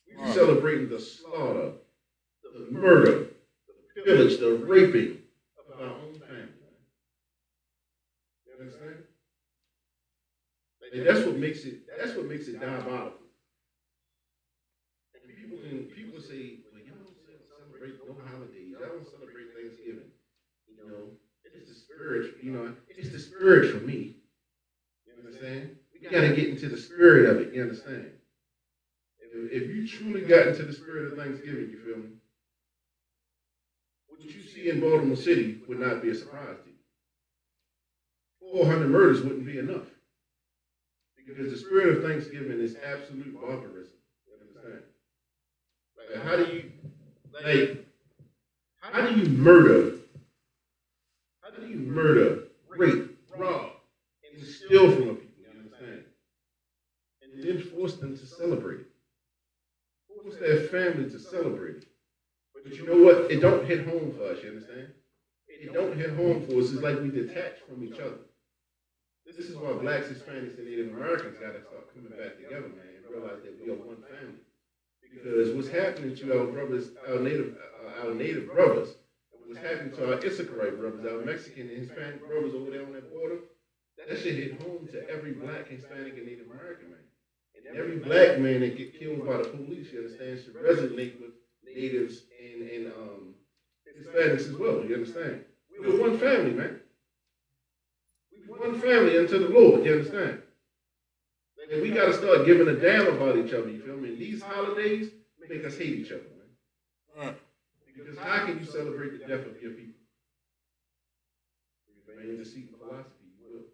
We celebrating the slaughter, the murder, the pillage, the raping of our own family. You understand? And that's what makes it diabolical. And people say, well, y'all don't celebrate no holidays, y'all don't celebrate Thanksgiving. It's the spirit, it's the spirit for me. You understand? We gotta get into the spirit of it, you understand? If you truly got into the spirit of Thanksgiving, you feel me? What you see in Baltimore City would not be a surprise to you. 400 murders wouldn't be enough. Because the spirit of Thanksgiving is absolute barbarism. You understand? Like, how do you murder, rape, rob, and steal from a people, you understand? And then force them to celebrate it. Force their family to celebrate it. But you know what? It don't hit home for us, you understand? It don't hit home for us. It's like we detach from each other. This is why blacks, Hispanics, and Native Americans got to start coming back together, man, and realize that we are one family. Because what's happening to our brothers, our native brothers, what's happening to our Issakarite brothers, our Mexican and Hispanic brothers over there on that border, that shit hit home to every black, Hispanic, and Native American man. And every black man that get killed by the police, you understand, should resonate with natives and Hispanics as well, you understand? We're one family, man. We're one family unto the Lord, you understand? And we got to start giving a damn about each other, you feel me? And these holidays make us hate each other, man. Because how can you celebrate the death of your people? If you ain't deceiving philosophy, you will.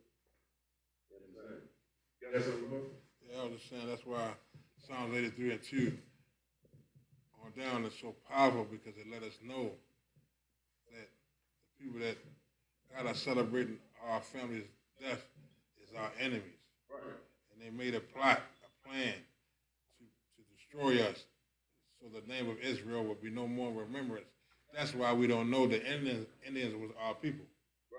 You understand? You got something about? Yeah, I was just saying that's why Psalms 83 and 2 on down is so powerful because it let us know that the people that God are celebrating our family's death is our enemies. Right. And they made a plot, a plan to destroy us so the name of Israel would be no more in remembrance. That's why we don't know the Indians was our people.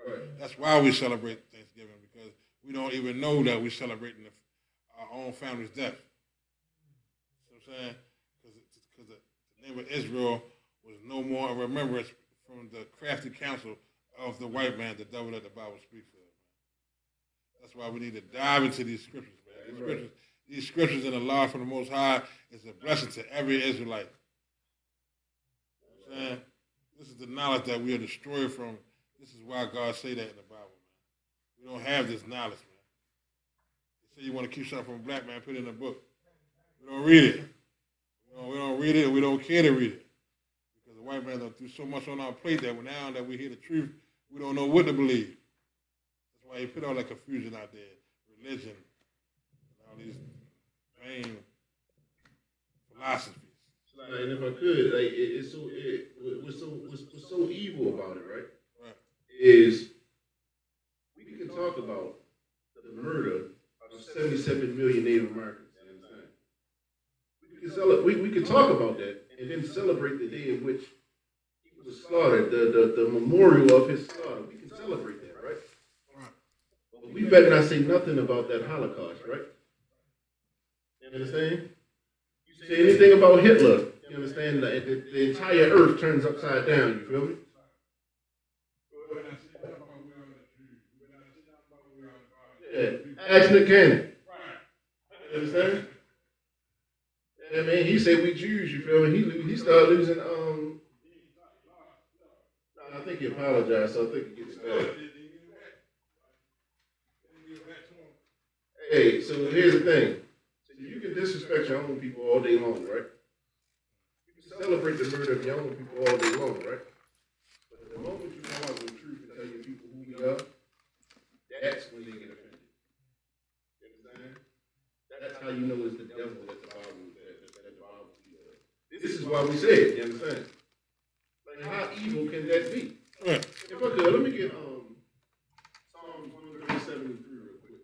Right. That's why we celebrate Thanksgiving, because we don't even know that we're celebrating our own family's death. You know what I'm saying? Because the name of Israel was no more in remembrance from the crafty counsel of the white man, the devil that the Bible speaks of. That's why we need to dive into these scriptures, man. These scriptures in the law from the Most High is a blessing to every Israelite. You know what I'm saying? This is the knowledge that we are destroyed from. This is why God say that in the Bible, man. We don't have this knowledge, man. They say you want to keep something from a black man, put it in a book. We don't read it. We don't read it, and we don't care to read it. Because the white man threw so much on our plate that now that we hear the truth, we don't know what to believe. That's why he put all that confusion out there. Religion, and all these vain philosophies. And if I could, like, what's so evil about it, right? Right. Is we can talk about the murder of 77 million Native Americans. You understand? We can talk about that and then celebrate the day in which he was slaughtered, the memorial of his slaughter. We can celebrate that, right? But we better not say nothing about that Holocaust, right? You understand? You say anything about Hitler, you understand? The entire earth turns upside down, you feel me? Yeah, ask Nick Cannon. You understand? Yeah, man, he said we Jews, you feel me? He started losing, I think he apologized, so I think he gets back. Hey, so here's the thing. So you can disrespect your own people all day long, right? You can celebrate the murder of your own people all day long, right? But the moment you come out with the truth and tell your people who we are, that's when they get offended. You understand? That's how you know it's the devil that the Bible This is why we say it, you understand? Like, how evil can that be? Right. If I could, let me get Psalms 137 and 3 real quick.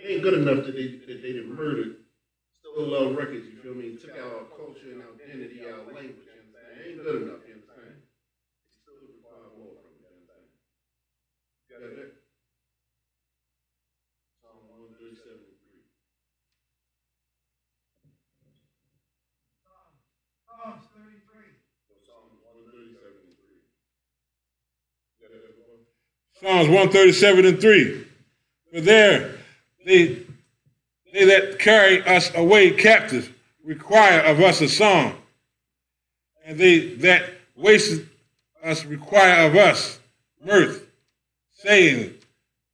It ain't good enough that they done murdered, stole our records, you feel me? Took out our culture and our identity, our language, you understand? It ain't good enough, you understand? It still requires more from you, you understand? You got that? Psalm 137 and 3. Psalms 33. Psalms 137 and 3. You got that one? Psalms 137 and 3. For there, they that carry us away captive require of us a song, and they that waste us require of us mirth, saying,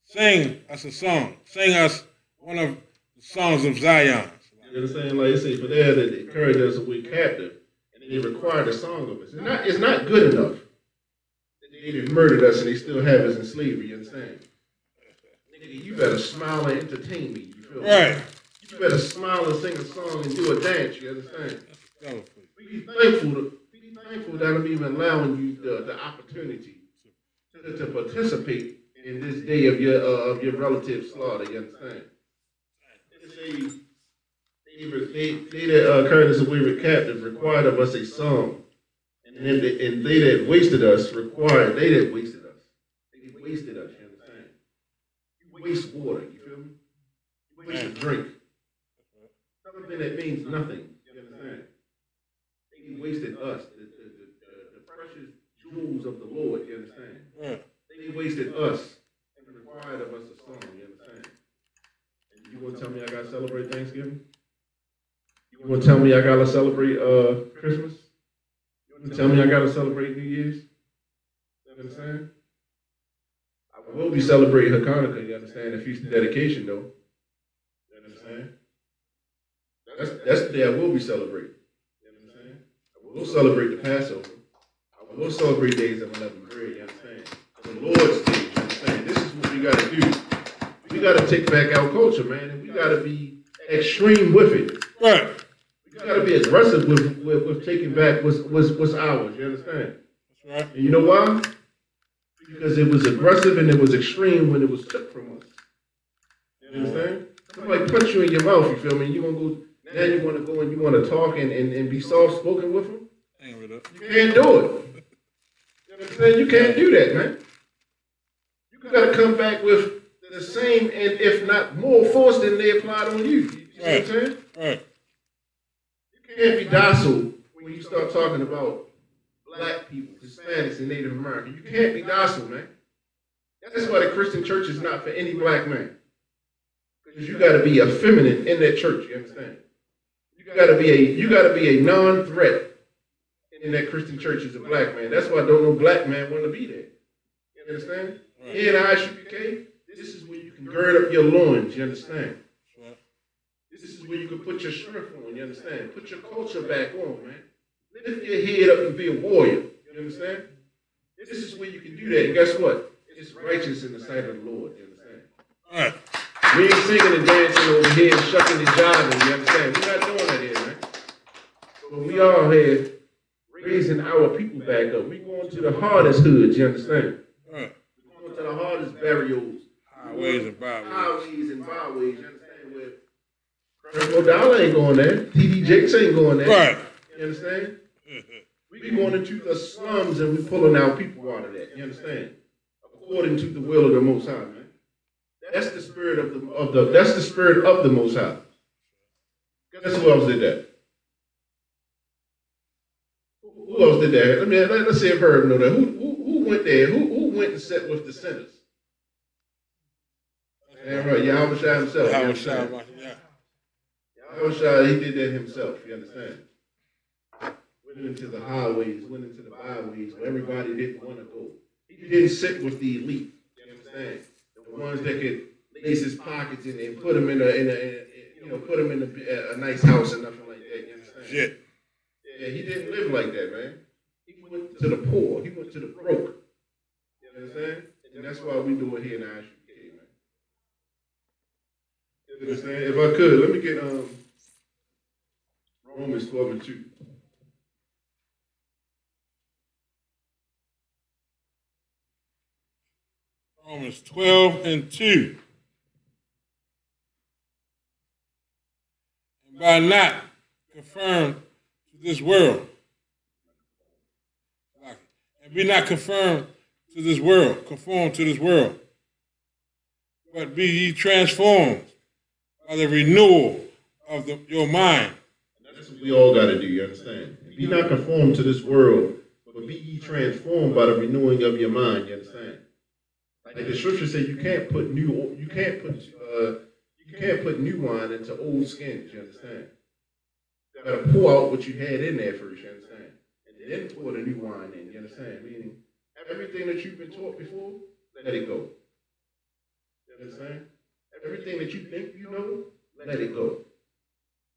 sing us a song, sing us one of the songs of Zion. You understand? Like I say, for there that they carried us away captive, and they required a song of us. It's not good enough that they didn't murdered us and they still have us in slavery, you understand? Nigga, you better smile and entertain me, you feel me? Right. You better smile and sing a song and do a dance, you understand? Be thankful that I'm even allowing you the opportunity to participate in this day of your relative slaughter, you understand? They that carried us away with captive required of us a song, And they that wasted us required, they that wasted us. They wasted us, you understand? You waste water, you feel me? You waste a drink. Something that means nothing, you understand? They wasted us, the precious jewels of the Lord, you understand? They wasted us and required of us a song, you understand? And you gonna tell me I gotta celebrate Thanksgiving? You gonna tell me I gotta celebrate Christmas? You gonna tell me I gotta celebrate New Year's? You understand? I will be celebrating Hanukkah, you understand, the Feast of Dedication though. You understand? That's the day I will be celebrating. You understand? I will celebrate the Passover. I will celebrate days of unleavened bread, you understand? The Lord's Day, you understand? This is what we gotta do. We gotta take back our culture, man, and we gotta be extreme with it. Right. We gotta be aggressive with taking back what's ours, you understand? That's right. And you know why? Because it was aggressive and it was extreme when it was took from us. You understand? Somebody punch you in your mouth, you feel me? You gonna go now you wanna go and you wanna talk and be soft spoken with them? You can't do it. You understand? You can't do that, man. You gotta come back with the same and if not more force than they applied on you. You see what I'm saying? Right. You can't be docile when you start talking about black people, Hispanics, and Native Americans. You can't be docile, man. That's why the Christian church is not for any black man. Because you got to be effeminate in that church. You understand? You got to be a non-threat in that Christian church as a black man. That's why don't no black man want to be there. You understand? Right. Here in Isupk, this is where you can gird up your loins. You understand? Right. This is where you can put your strength on. You understand? Put your culture back on, man. Lift your head up and be a warrior. You understand? This is where you can do that. And guess what? It's righteous in the sight of the Lord. You understand? All right. We ain't singing and dancing over here and shucking and jiving. You understand? We're not doing that here, man. But we all here raising our people back up. We going to the hardest hoods. You understand? All right. We're going to the hardest burials. Highways and byways. Highways and byways. You understand? Where Creflo Dollar ain't going there. TD Jakes ain't going there. Right. You understand? We going into the slums and we pulling our people out of that. You understand? According to the will of the Most High, man. That's the spirit of the that's the spirit of the Most High. Guess who else did that? Who else did that? Let's see if Herb know that. Who went there? Who went and sat with the sinners? That's right, Yahweh Shai himself. Yahweh Shai, he did that himself. You understand? Went into the highways, went into the byways where everybody didn't want to go. He didn't sit with the elite. You understand? The ones that could lace his pockets and put him in a nice house and nothing like that. You understand? Shit. Yeah, he didn't live like that, man. He went to the poor. He went to the broke. You understand? And that's why we do it here in Isupk, man. You understand? If I could, let me get Romans 12:2. Romans 12:2. And by not conformed to this world. And be not conformed to this world, conform to this world. But be ye transformed by the renewal of your mind. That's what we all got to do, you understand? Be not conformed to this world, but be ye transformed by the renewing of your mind, you understand? Like the scripture says, you can't put new wine into old skins. You understand? You gotta pour out what you had in there first. You understand? And then pour the new wine in. You understand? Meaning everything that you've been taught before, let it go. You understand? Everything that you think you know, let it go.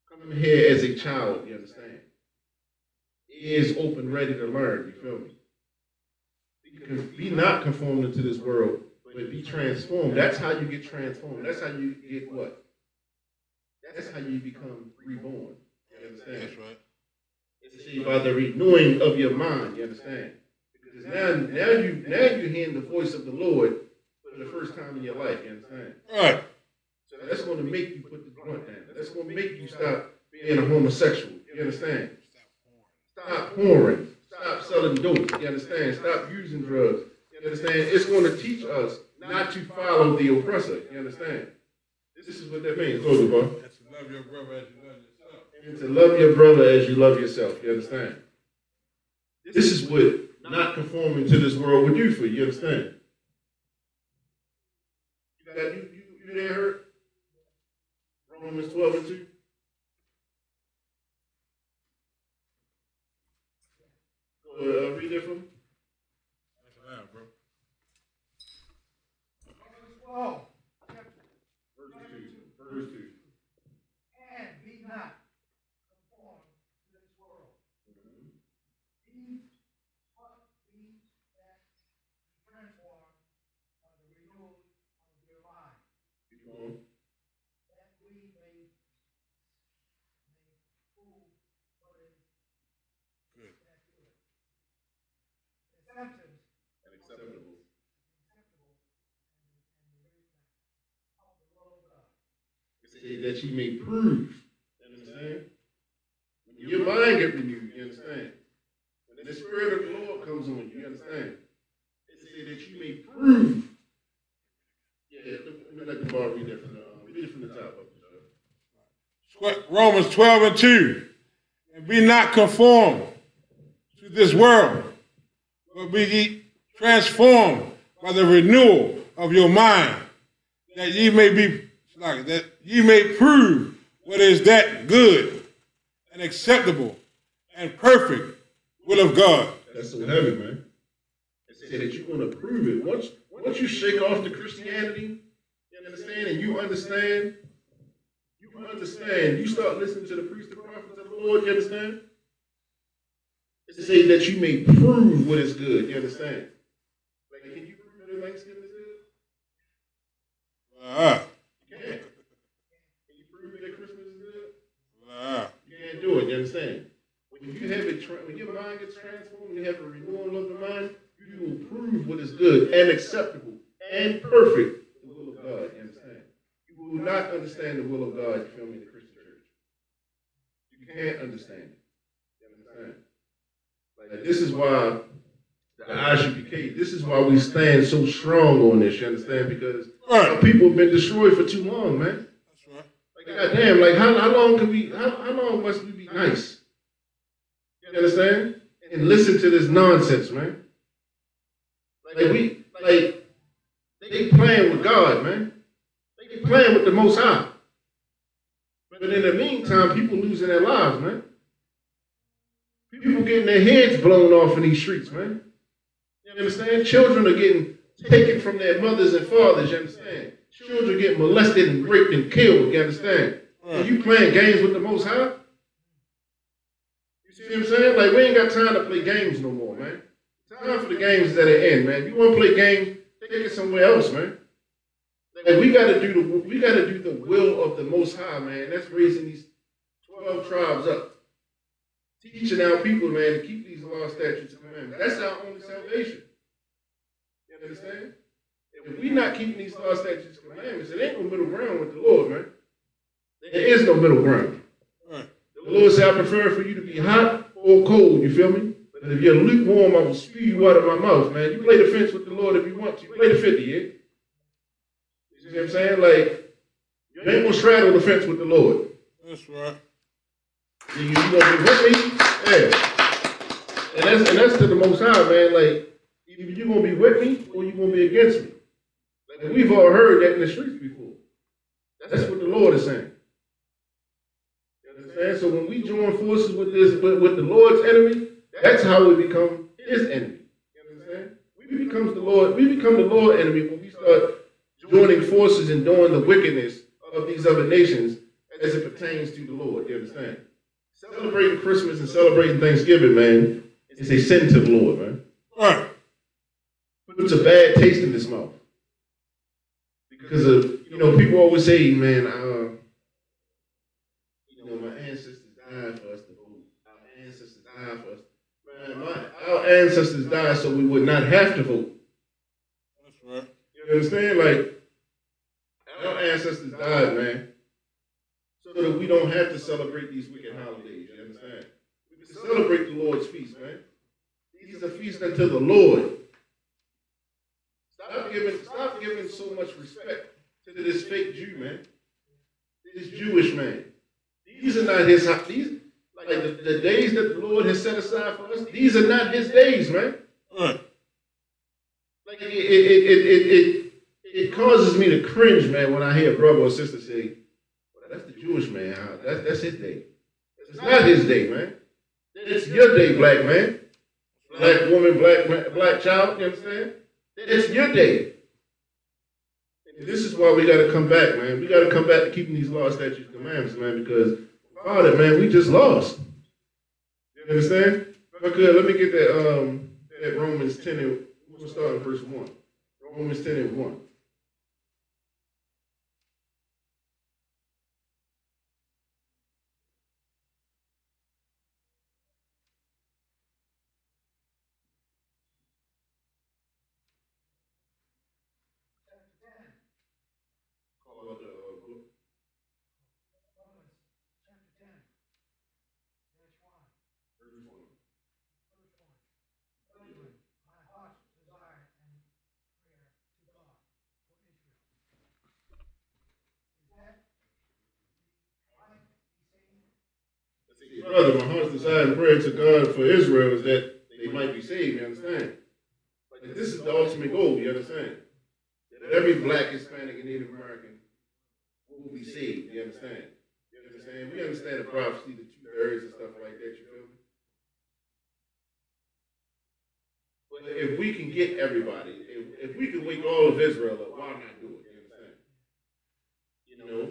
Come here as a child. You understand? Ears open, ready to learn. You feel me? Be not conformed into this world, but be transformed. That's how you get transformed. That's how you get what? That's how you become reborn. You understand? That's right. It's by the renewing of your mind. You understand? Because now you hear the voice of the Lord for the first time in your life. You understand? Right. So that's going to make you put the blunt down. That's going to make you stop being a homosexual. You understand? Stop whoring. stop selling dope. You understand? Stop using drugs. You understand? It's going to teach us not to follow the oppressor. You understand? This is what that means. Go to bar. And to love your brother as you love yourself. And to love your brother as you love yourself. You understand? This is what not conforming to this world would do for you. You understand? You there, Hurt? Romans 12:2. Go read it from. That's loud, bro. Romans 12, Verse 2. and be not conformed to this world. Be that transformed by the renewal of your mind, that we may prove what is Good. that good. Acceptance And acceptable. acceptable and the reflection of the will of God. It says that you may prove. You understand? When your mind get renewed, you understand? When the Spirit of the Lord comes on you, you understand? It says that you may prove. Yeah, let me let the bar read it from the top up. Romans 12:2. And be not conformed to this world, but be ye transformed by the renewal of your mind, that ye may prove what is that good and acceptable and perfect will of God. That's so heavy, man. It said that you're going to prove it. Once you shake off the Christianity, you understand, and you understand, you start listening to the priests and prophets of the Lord, you understand? It says that you may prove what is good, you understand? Like, can you prove that Thanksgiving is good? You can't. Can you prove that Christmas is good? You can't do it, you understand? When you have it, when your mind gets transformed, when you have a renewal of the mind, you will prove what is good and acceptable and perfect, the will of God, you understand? You will not understand the will of God, you feel me, in the Christian church. You can't understand it. You understand? Like, this is why the Isupk, this is why we stand so strong on this, you understand? Because our people have been destroyed for too long, man. That's right. Like, goddamn, like, how long must we be nice? You understand? And listen to this nonsense, man. They playing with God, man. They playing with the Most High. But in the meantime, people losing their lives, man. People getting their heads blown off in these streets, man. You understand? Children are getting taken from their mothers and fathers, you understand? Children getting molested and raped and killed, you understand? Are you playing games with the Most High? You see what I'm saying? Like, we ain't got time to play games no more, man. Time for the games is at an end, man. If you want to play games, take it somewhere else, man. Like, we gotta do the will of the Most High, man. That's raising these 12 tribes up. Teaching our people, man, to keep these laws, statutes, and commandments. That's our only salvation. You understand? If we're not keeping these laws, statutes, and commandments, it ain't no middle ground with the Lord, man. There is no middle ground. The Lord said, I prefer for you to be hot or cold, you feel me? But if you're lukewarm, I will spew you out of my mouth, man. You play the fence with the Lord if you want to. You play the 50, yeah? You see what I'm saying? Like, you ain't gonna straddle the fence with the Lord. That's right. You gonna be with me? Yeah. And that's to the Most High, man. Like, either you gonna be with me or you gonna be against me. Like, we've all heard that in the streets before. That's what the Lord is saying. You understand? So when we join forces with the Lord's enemy, that's how we become his enemy. You understand? We become the Lord's enemy when we start joining forces and doing the wickedness of these other nations as it pertains to the Lord. You understand? Celebrating Christmas and celebrating Thanksgiving, man, is a sin to the Lord, man. Right. Puts a bad taste in his mouth. Because of, people always say, man, my ancestors died for us to vote. Our ancestors died for us. Man, our ancestors died so we would not have to vote. That's right. You understand? Like, our ancestors died, man, so that we don't have to celebrate these wicked holidays. You understand? We can celebrate the Lord's feast, man. These are feasts unto the Lord. Stop giving so much respect to this fake Jew, man. This Jewish man. These are not his, these, like the days that the Lord has set aside for us, these are not his days, man. Like it causes me to cringe, man, when I hear a brother or sister say, well, that's the Jewish man. That's his day. It's not his day, man. It's your day, black man. Black woman, black child, you understand? It's your day. And this is why we got to come back, man. We got to come back to keeping these laws, statutes, commandments, man, because without it, man, we just lost. You understand? If I could, let me get that Romans 10 and we'll start in verse 1. Romans 10 and 1. Brother, my heart's desire and prayer to God for Israel is that they might be saved, you understand? But this is the ultimate goal, you understand? That every black, Hispanic, and Native American will be saved, you understand? You understand? We understand the prophecy, the 2/3 and stuff like that, you feel me? But if we can get everybody, if we can wake all of Israel up, why not do it, you understand? You know?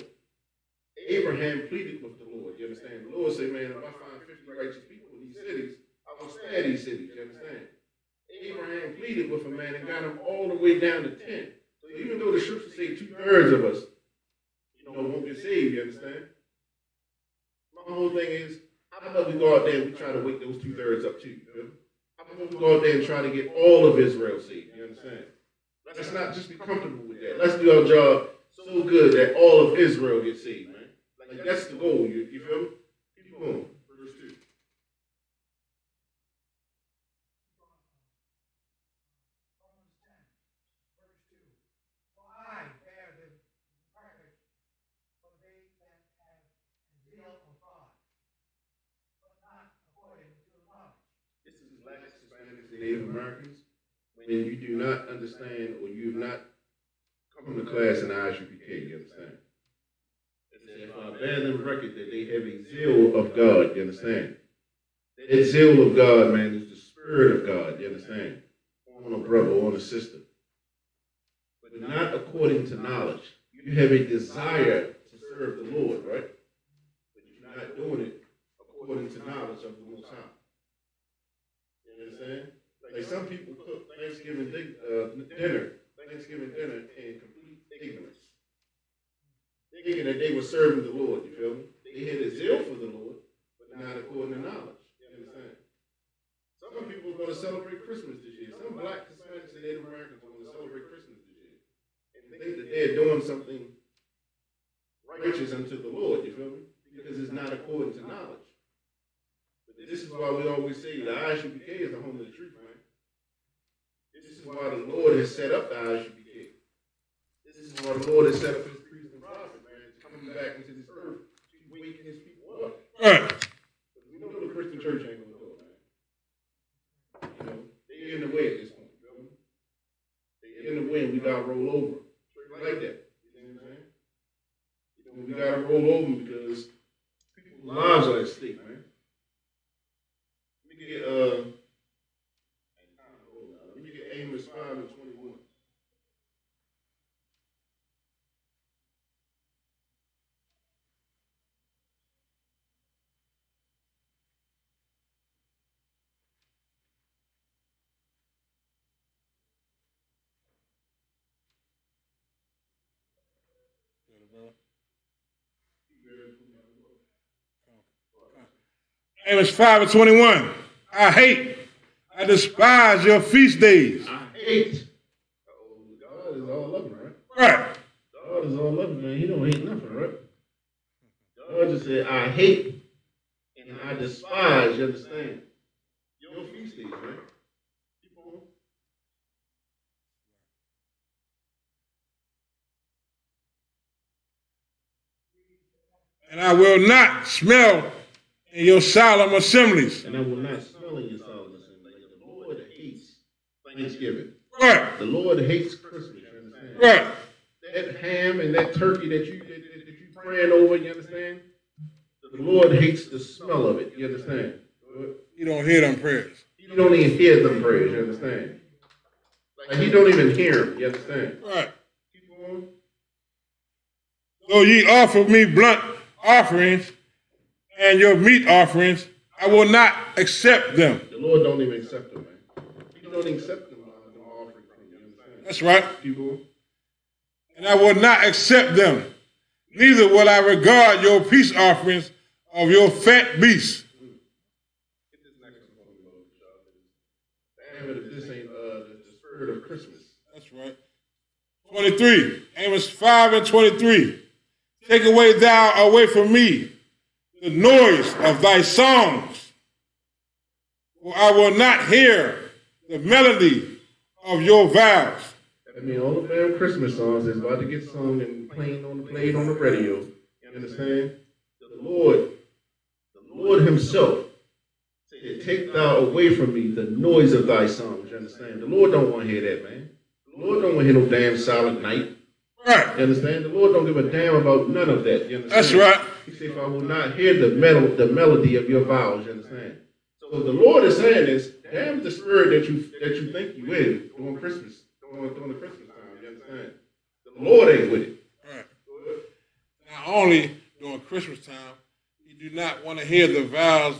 Abraham pleaded with the Lord, you understand? The Lord said, man, if I find 50 righteous people in these cities, I will spare these cities, you understand? Abraham pleaded with a man and got him all the way down to 10. So even though the scriptures say 2/3 of us, won't get saved, you understand? My whole thing is, how about we go out there and we try to wake those 2/3 up too, you know? How about we go out there and try to get all of Israel saved, you understand? Let's not just be comfortable with that. Let's do our job so good that all of Israel gets saved, man. Like that's the goal, you feel me? Keep going. Verse 2. Romans 10, verse 2. For I bear the record for they that have the zeal of God, but not according to the knowledge. This is Black, Hispanics, and Native Americans. When you do not understand or you have not come to class in the ISUPK, you understand? If I bear them record that they have a zeal of God, you understand? That zeal of God, man, is the spirit of God, you understand? On a brother, on a sister. But not according to knowledge. You have a desire to serve the Lord, right? But you're not doing it according to knowledge of the Most High. You understand? Like some people cook Thanksgiving dinner in complete ignorance. Thinking that they were serving the Lord, you feel me? They had a zeal for the Lord, but not according to knowledge. You understand? Some people are going to celebrate Christmas this year. Some Black, Hispanics, and Native Americans are going to celebrate Christmas this year. And think that they're doing something righteous unto the Lord, you feel me? Because it's not according to knowledge. But this is why we always say the ISUPK is the home of the truth, man. This is why the Lord has set up the ISUPK. This is why the Lord has set up his priests and prophets, man, to come back into this earth to wake his people up. But we know the Christian church ain't going to do it, man. They're in the way at this point, you feel me? They're in the way and we got to roll over. Straight like that. You know what I'm saying? We got to roll over because people's lives are at stake, man. Let me get Amos 5 and 21. Amos 5 and 21. I despise your feast days. I hate. God is all loving, right? Right. God is all loving, man. He don't hate nothing, right? God just said, I hate and I despise, you understand? Your feast days, man. And I will not smell in your solemn assemblies. And I will not smell in your solemn assembly. The Lord hates Thanksgiving. Right. The Lord hates Christmas, you understand? Right. That ham and that turkey that you praying over, you understand? The Lord hates the smell of it, you understand? You don't hear them prayers. You don't even hear them prayers, you understand? Like he don't even hear them, you understand? Right. Keep going. Though ye offer me blunt offerings and your meat offerings, I will not accept them. The Lord don't even accept them, man. He don't even accept them offerings from you, understand? That's right. Keep going. And I will not accept them. Neither will I regard your peace offerings of your fat beasts. Get this next one, damn it, if this ain't the spirit of Christmas. That's right. 23. Amos 5 and 23. Take away thou away from me the noise of thy songs, for I will not hear the melody of your vows. I mean, all the damn Christmas songs is about to get sung and played on the radio. You understand? The Lord himself said, take thou away from me the noise of thy songs. You understand? The Lord don't want to hear that, man. The Lord don't want to hear no damn silent night. Right. You understand? The Lord don't give a damn about none of that. You understand? That's right. He said, if I will not hear the melody of your vows, you understand? So the Lord is saying this, damn the spirit that you think you in during Christmas, during the Christmas time, you understand? The Lord ain't with it. Right. Not only during Christmas time, you do not want to hear the vows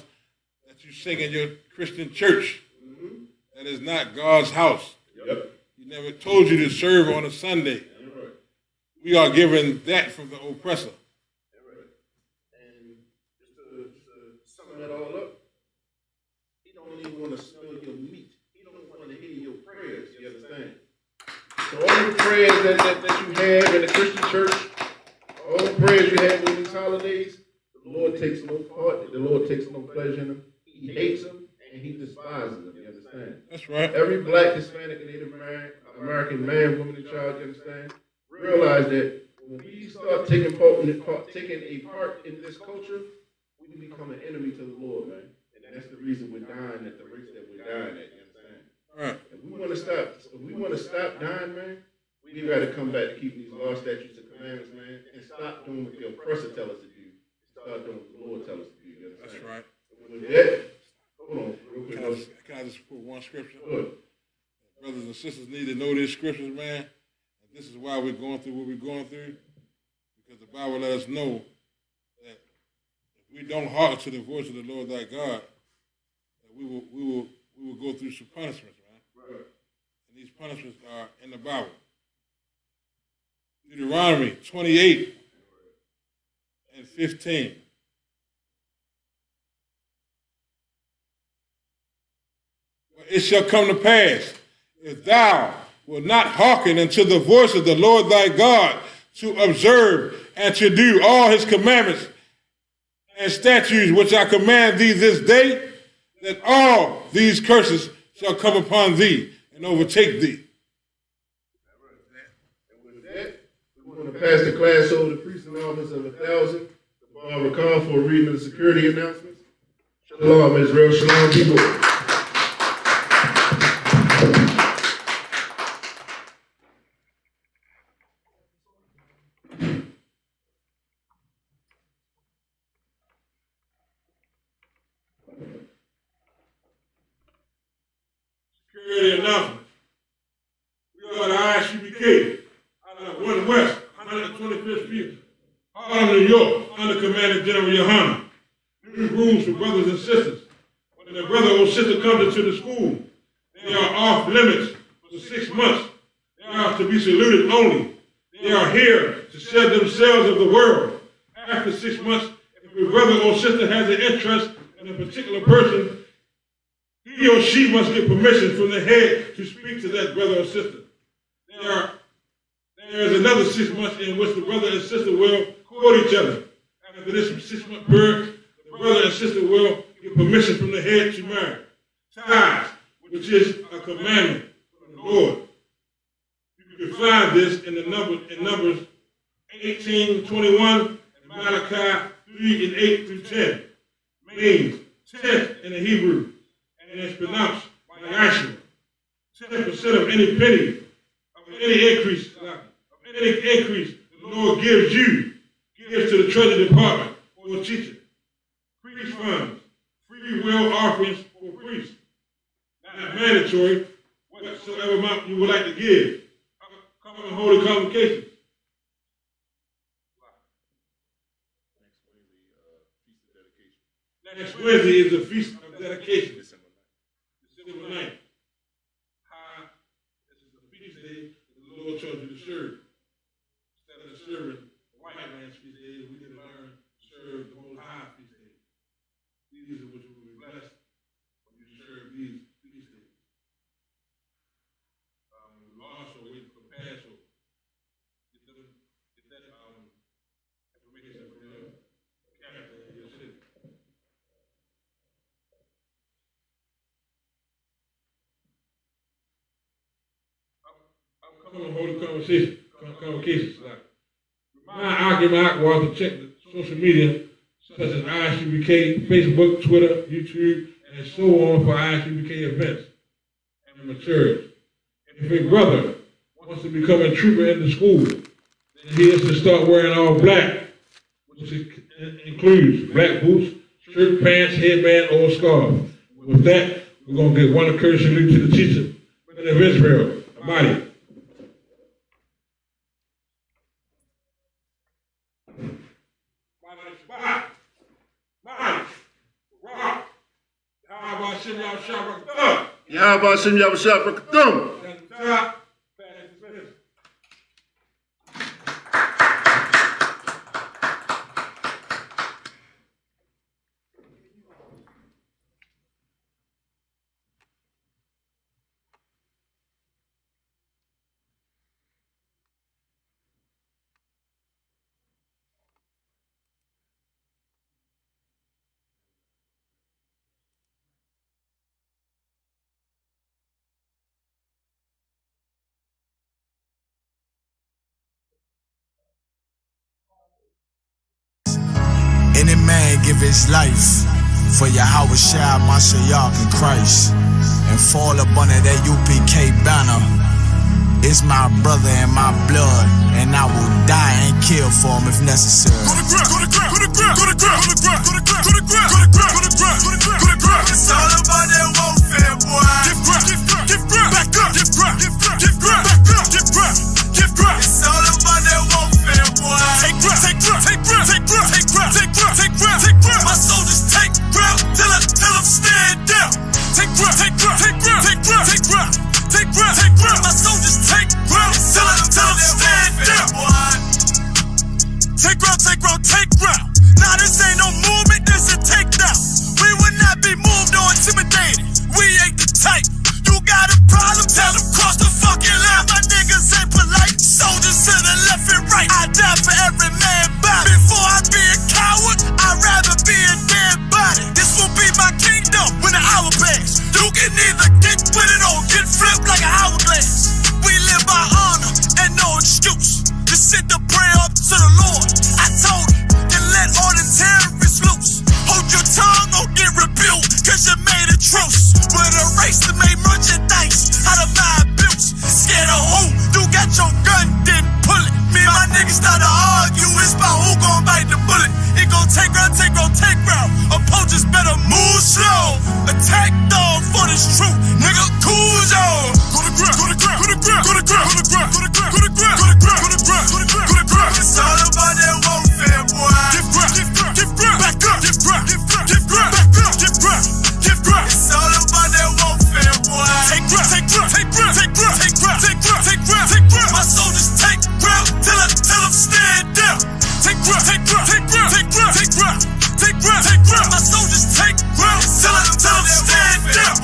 that you sing in your Christian church. Mm-hmm. That is not God's house. Yep. He never told you to serve on a Sunday. Right. We are given that from the oppressor. Right. And just to sum that all up, he don't even want to smell your meat. He don't want to hear your prayers, you understand? So all the prayers that you have in the Christian church, all the prayers you have in these holidays, the Lord takes no part, the Lord takes no pleasure in them. He hates them and he despises them, you understand? That's right. Every black, Hispanic, and Native American man, woman, and child, you understand? Realize that when we start taking a part in this culture, we can become an enemy to the Lord, man. And that's the reason we're dying at the rates that we're dying at, you understand? Right. If we want to stop dying, man, we got to come back to keeping these laws, statutes, and commandments, man, and stop doing what the oppressor tell us to do. Start doing what the Lord tell us to do, you understand? That's right. With that, hold on, real quick. Can I just put one scripture? Good. Brothers and sisters need to know these scriptures, man. And this is why we're going through what we're going through. Because the Bible let us know that if we don't hearken to the voice of the Lord thy God, that we will go through some punishments, man. Right. And these punishments are in the Bible. Deuteronomy 28 and 15. It shall come to pass, if thou wilt not hearken unto the voice of the Lord thy God, to observe and to do all his commandments and statutes which I command thee this day, that all these curses shall come upon thee and overtake thee. And with that, we want to pass the class over to priests and officers of 1,000. The Barbara Khan for reading of the security announcements. Shalom, Israel. Shalom, people. Security announcement. We are the Isupk out of 1 West, 125th Street, Harlem, New York, under Commander General Yohana. New rules for brothers and sisters. When a brother or sister comes into the school, they are off limits for 6 months. They are to be saluted only. They are here to shed themselves of the world. After 6 months, if a brother or sister has an interest in a particular person, he or she must get permission from the head to speak to that brother or sister. There is another 6 months in which the brother and sister will court each other. After this 6-month period, the brother and sister will get permission from the head to marry. Ties, which is a commandment from the Lord. You can find this in Numbers 18:21 and Malachi 3 and 8 through 10 means 10th in the Hebrew, and it's pronounced by Yahshua. 10% of any penny, of any increase, the Lord gives to the treasury department or teacher. Priest funds, free will offerings for priests. Not mandatory, whatsoever amount you would like to give. Common holy convocations. Next Wednesday is the Feast of Dedication. December 9th. This is the feast day that the Lord chose you to serve. Instead of serving the white man's feast day, we need to learn to serve the Most High feast day. These are which will be blessed when you serve these feast days. We're also waiting for Passover. Get that information from your captain in your city. Upcoming holy convocations. Remind Akimok to check the social media such as Isupk, Facebook, Twitter, YouTube, and so on for Isupk events and materials. If a brother wants to become a trooper in the school, then he has to start wearing all black, which includes black boots, shirt, pants, headband, or scarf. With that, we're going to give one courtesy salute to the teacher of Israel, Amadi. Yahweh Shem Yahweh Brakathum. Any man give his life for Yahweh Shai, Mashiach, and Christ, and fall up under that UPK banner. It's my brother and my blood, and I will die and kill for him if necessary. It's all about that warfare, boy. Back up. It's all about that warfare, boy. Take breath. My soldiers take breath till I'm stand down. Take breath. My soldiers take breath till I'm stand down. Take ground. Nah, this ain't no movement, this a takedown. We will not be moved or intimidated. We ain't the type. You got a problem, tell them cross the fucking line. My niggas ain't polite. Soldiers to the left and right. I die for every man body. Before I be a coward, I'd rather be a dead body. This will be my kingdom when the hour pass. You can either get with it or get flipped like an hourglass. We live by honor and no excuse. Just sit the prayer up to the Lord. I told him, then let all the terrorists loose. Hold your tongue or get rebuked, cause you made a truce. With a race to make merchandise out of my abuse. Scared of who? You got your gun, then pull it. Me and my niggas start to argue, it's about who gon' bite the bullet. It gon' take round. Opponents better move slow. Attack dog for this truth, nigga, cool zone. Go to ground. It's all about that warfare, boy. Give ground. Back up. Give ground. It's all about that warfare, boy. Take ground. My soldiers take ground till I'm stand down. Take ground. My soldiers take ground till I'm stand down.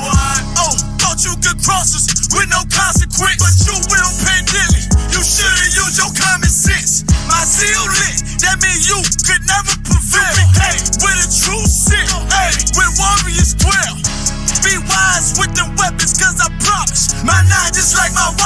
Oh, thought you could cross us with no consequence, but you will pay dearly. You should've used your common sense. My zeal lit, that means you could never prevail. Hey, with a true sit, hey, when warriors dwell. Be wise with them weapons, cause I promise my nine just like my wife.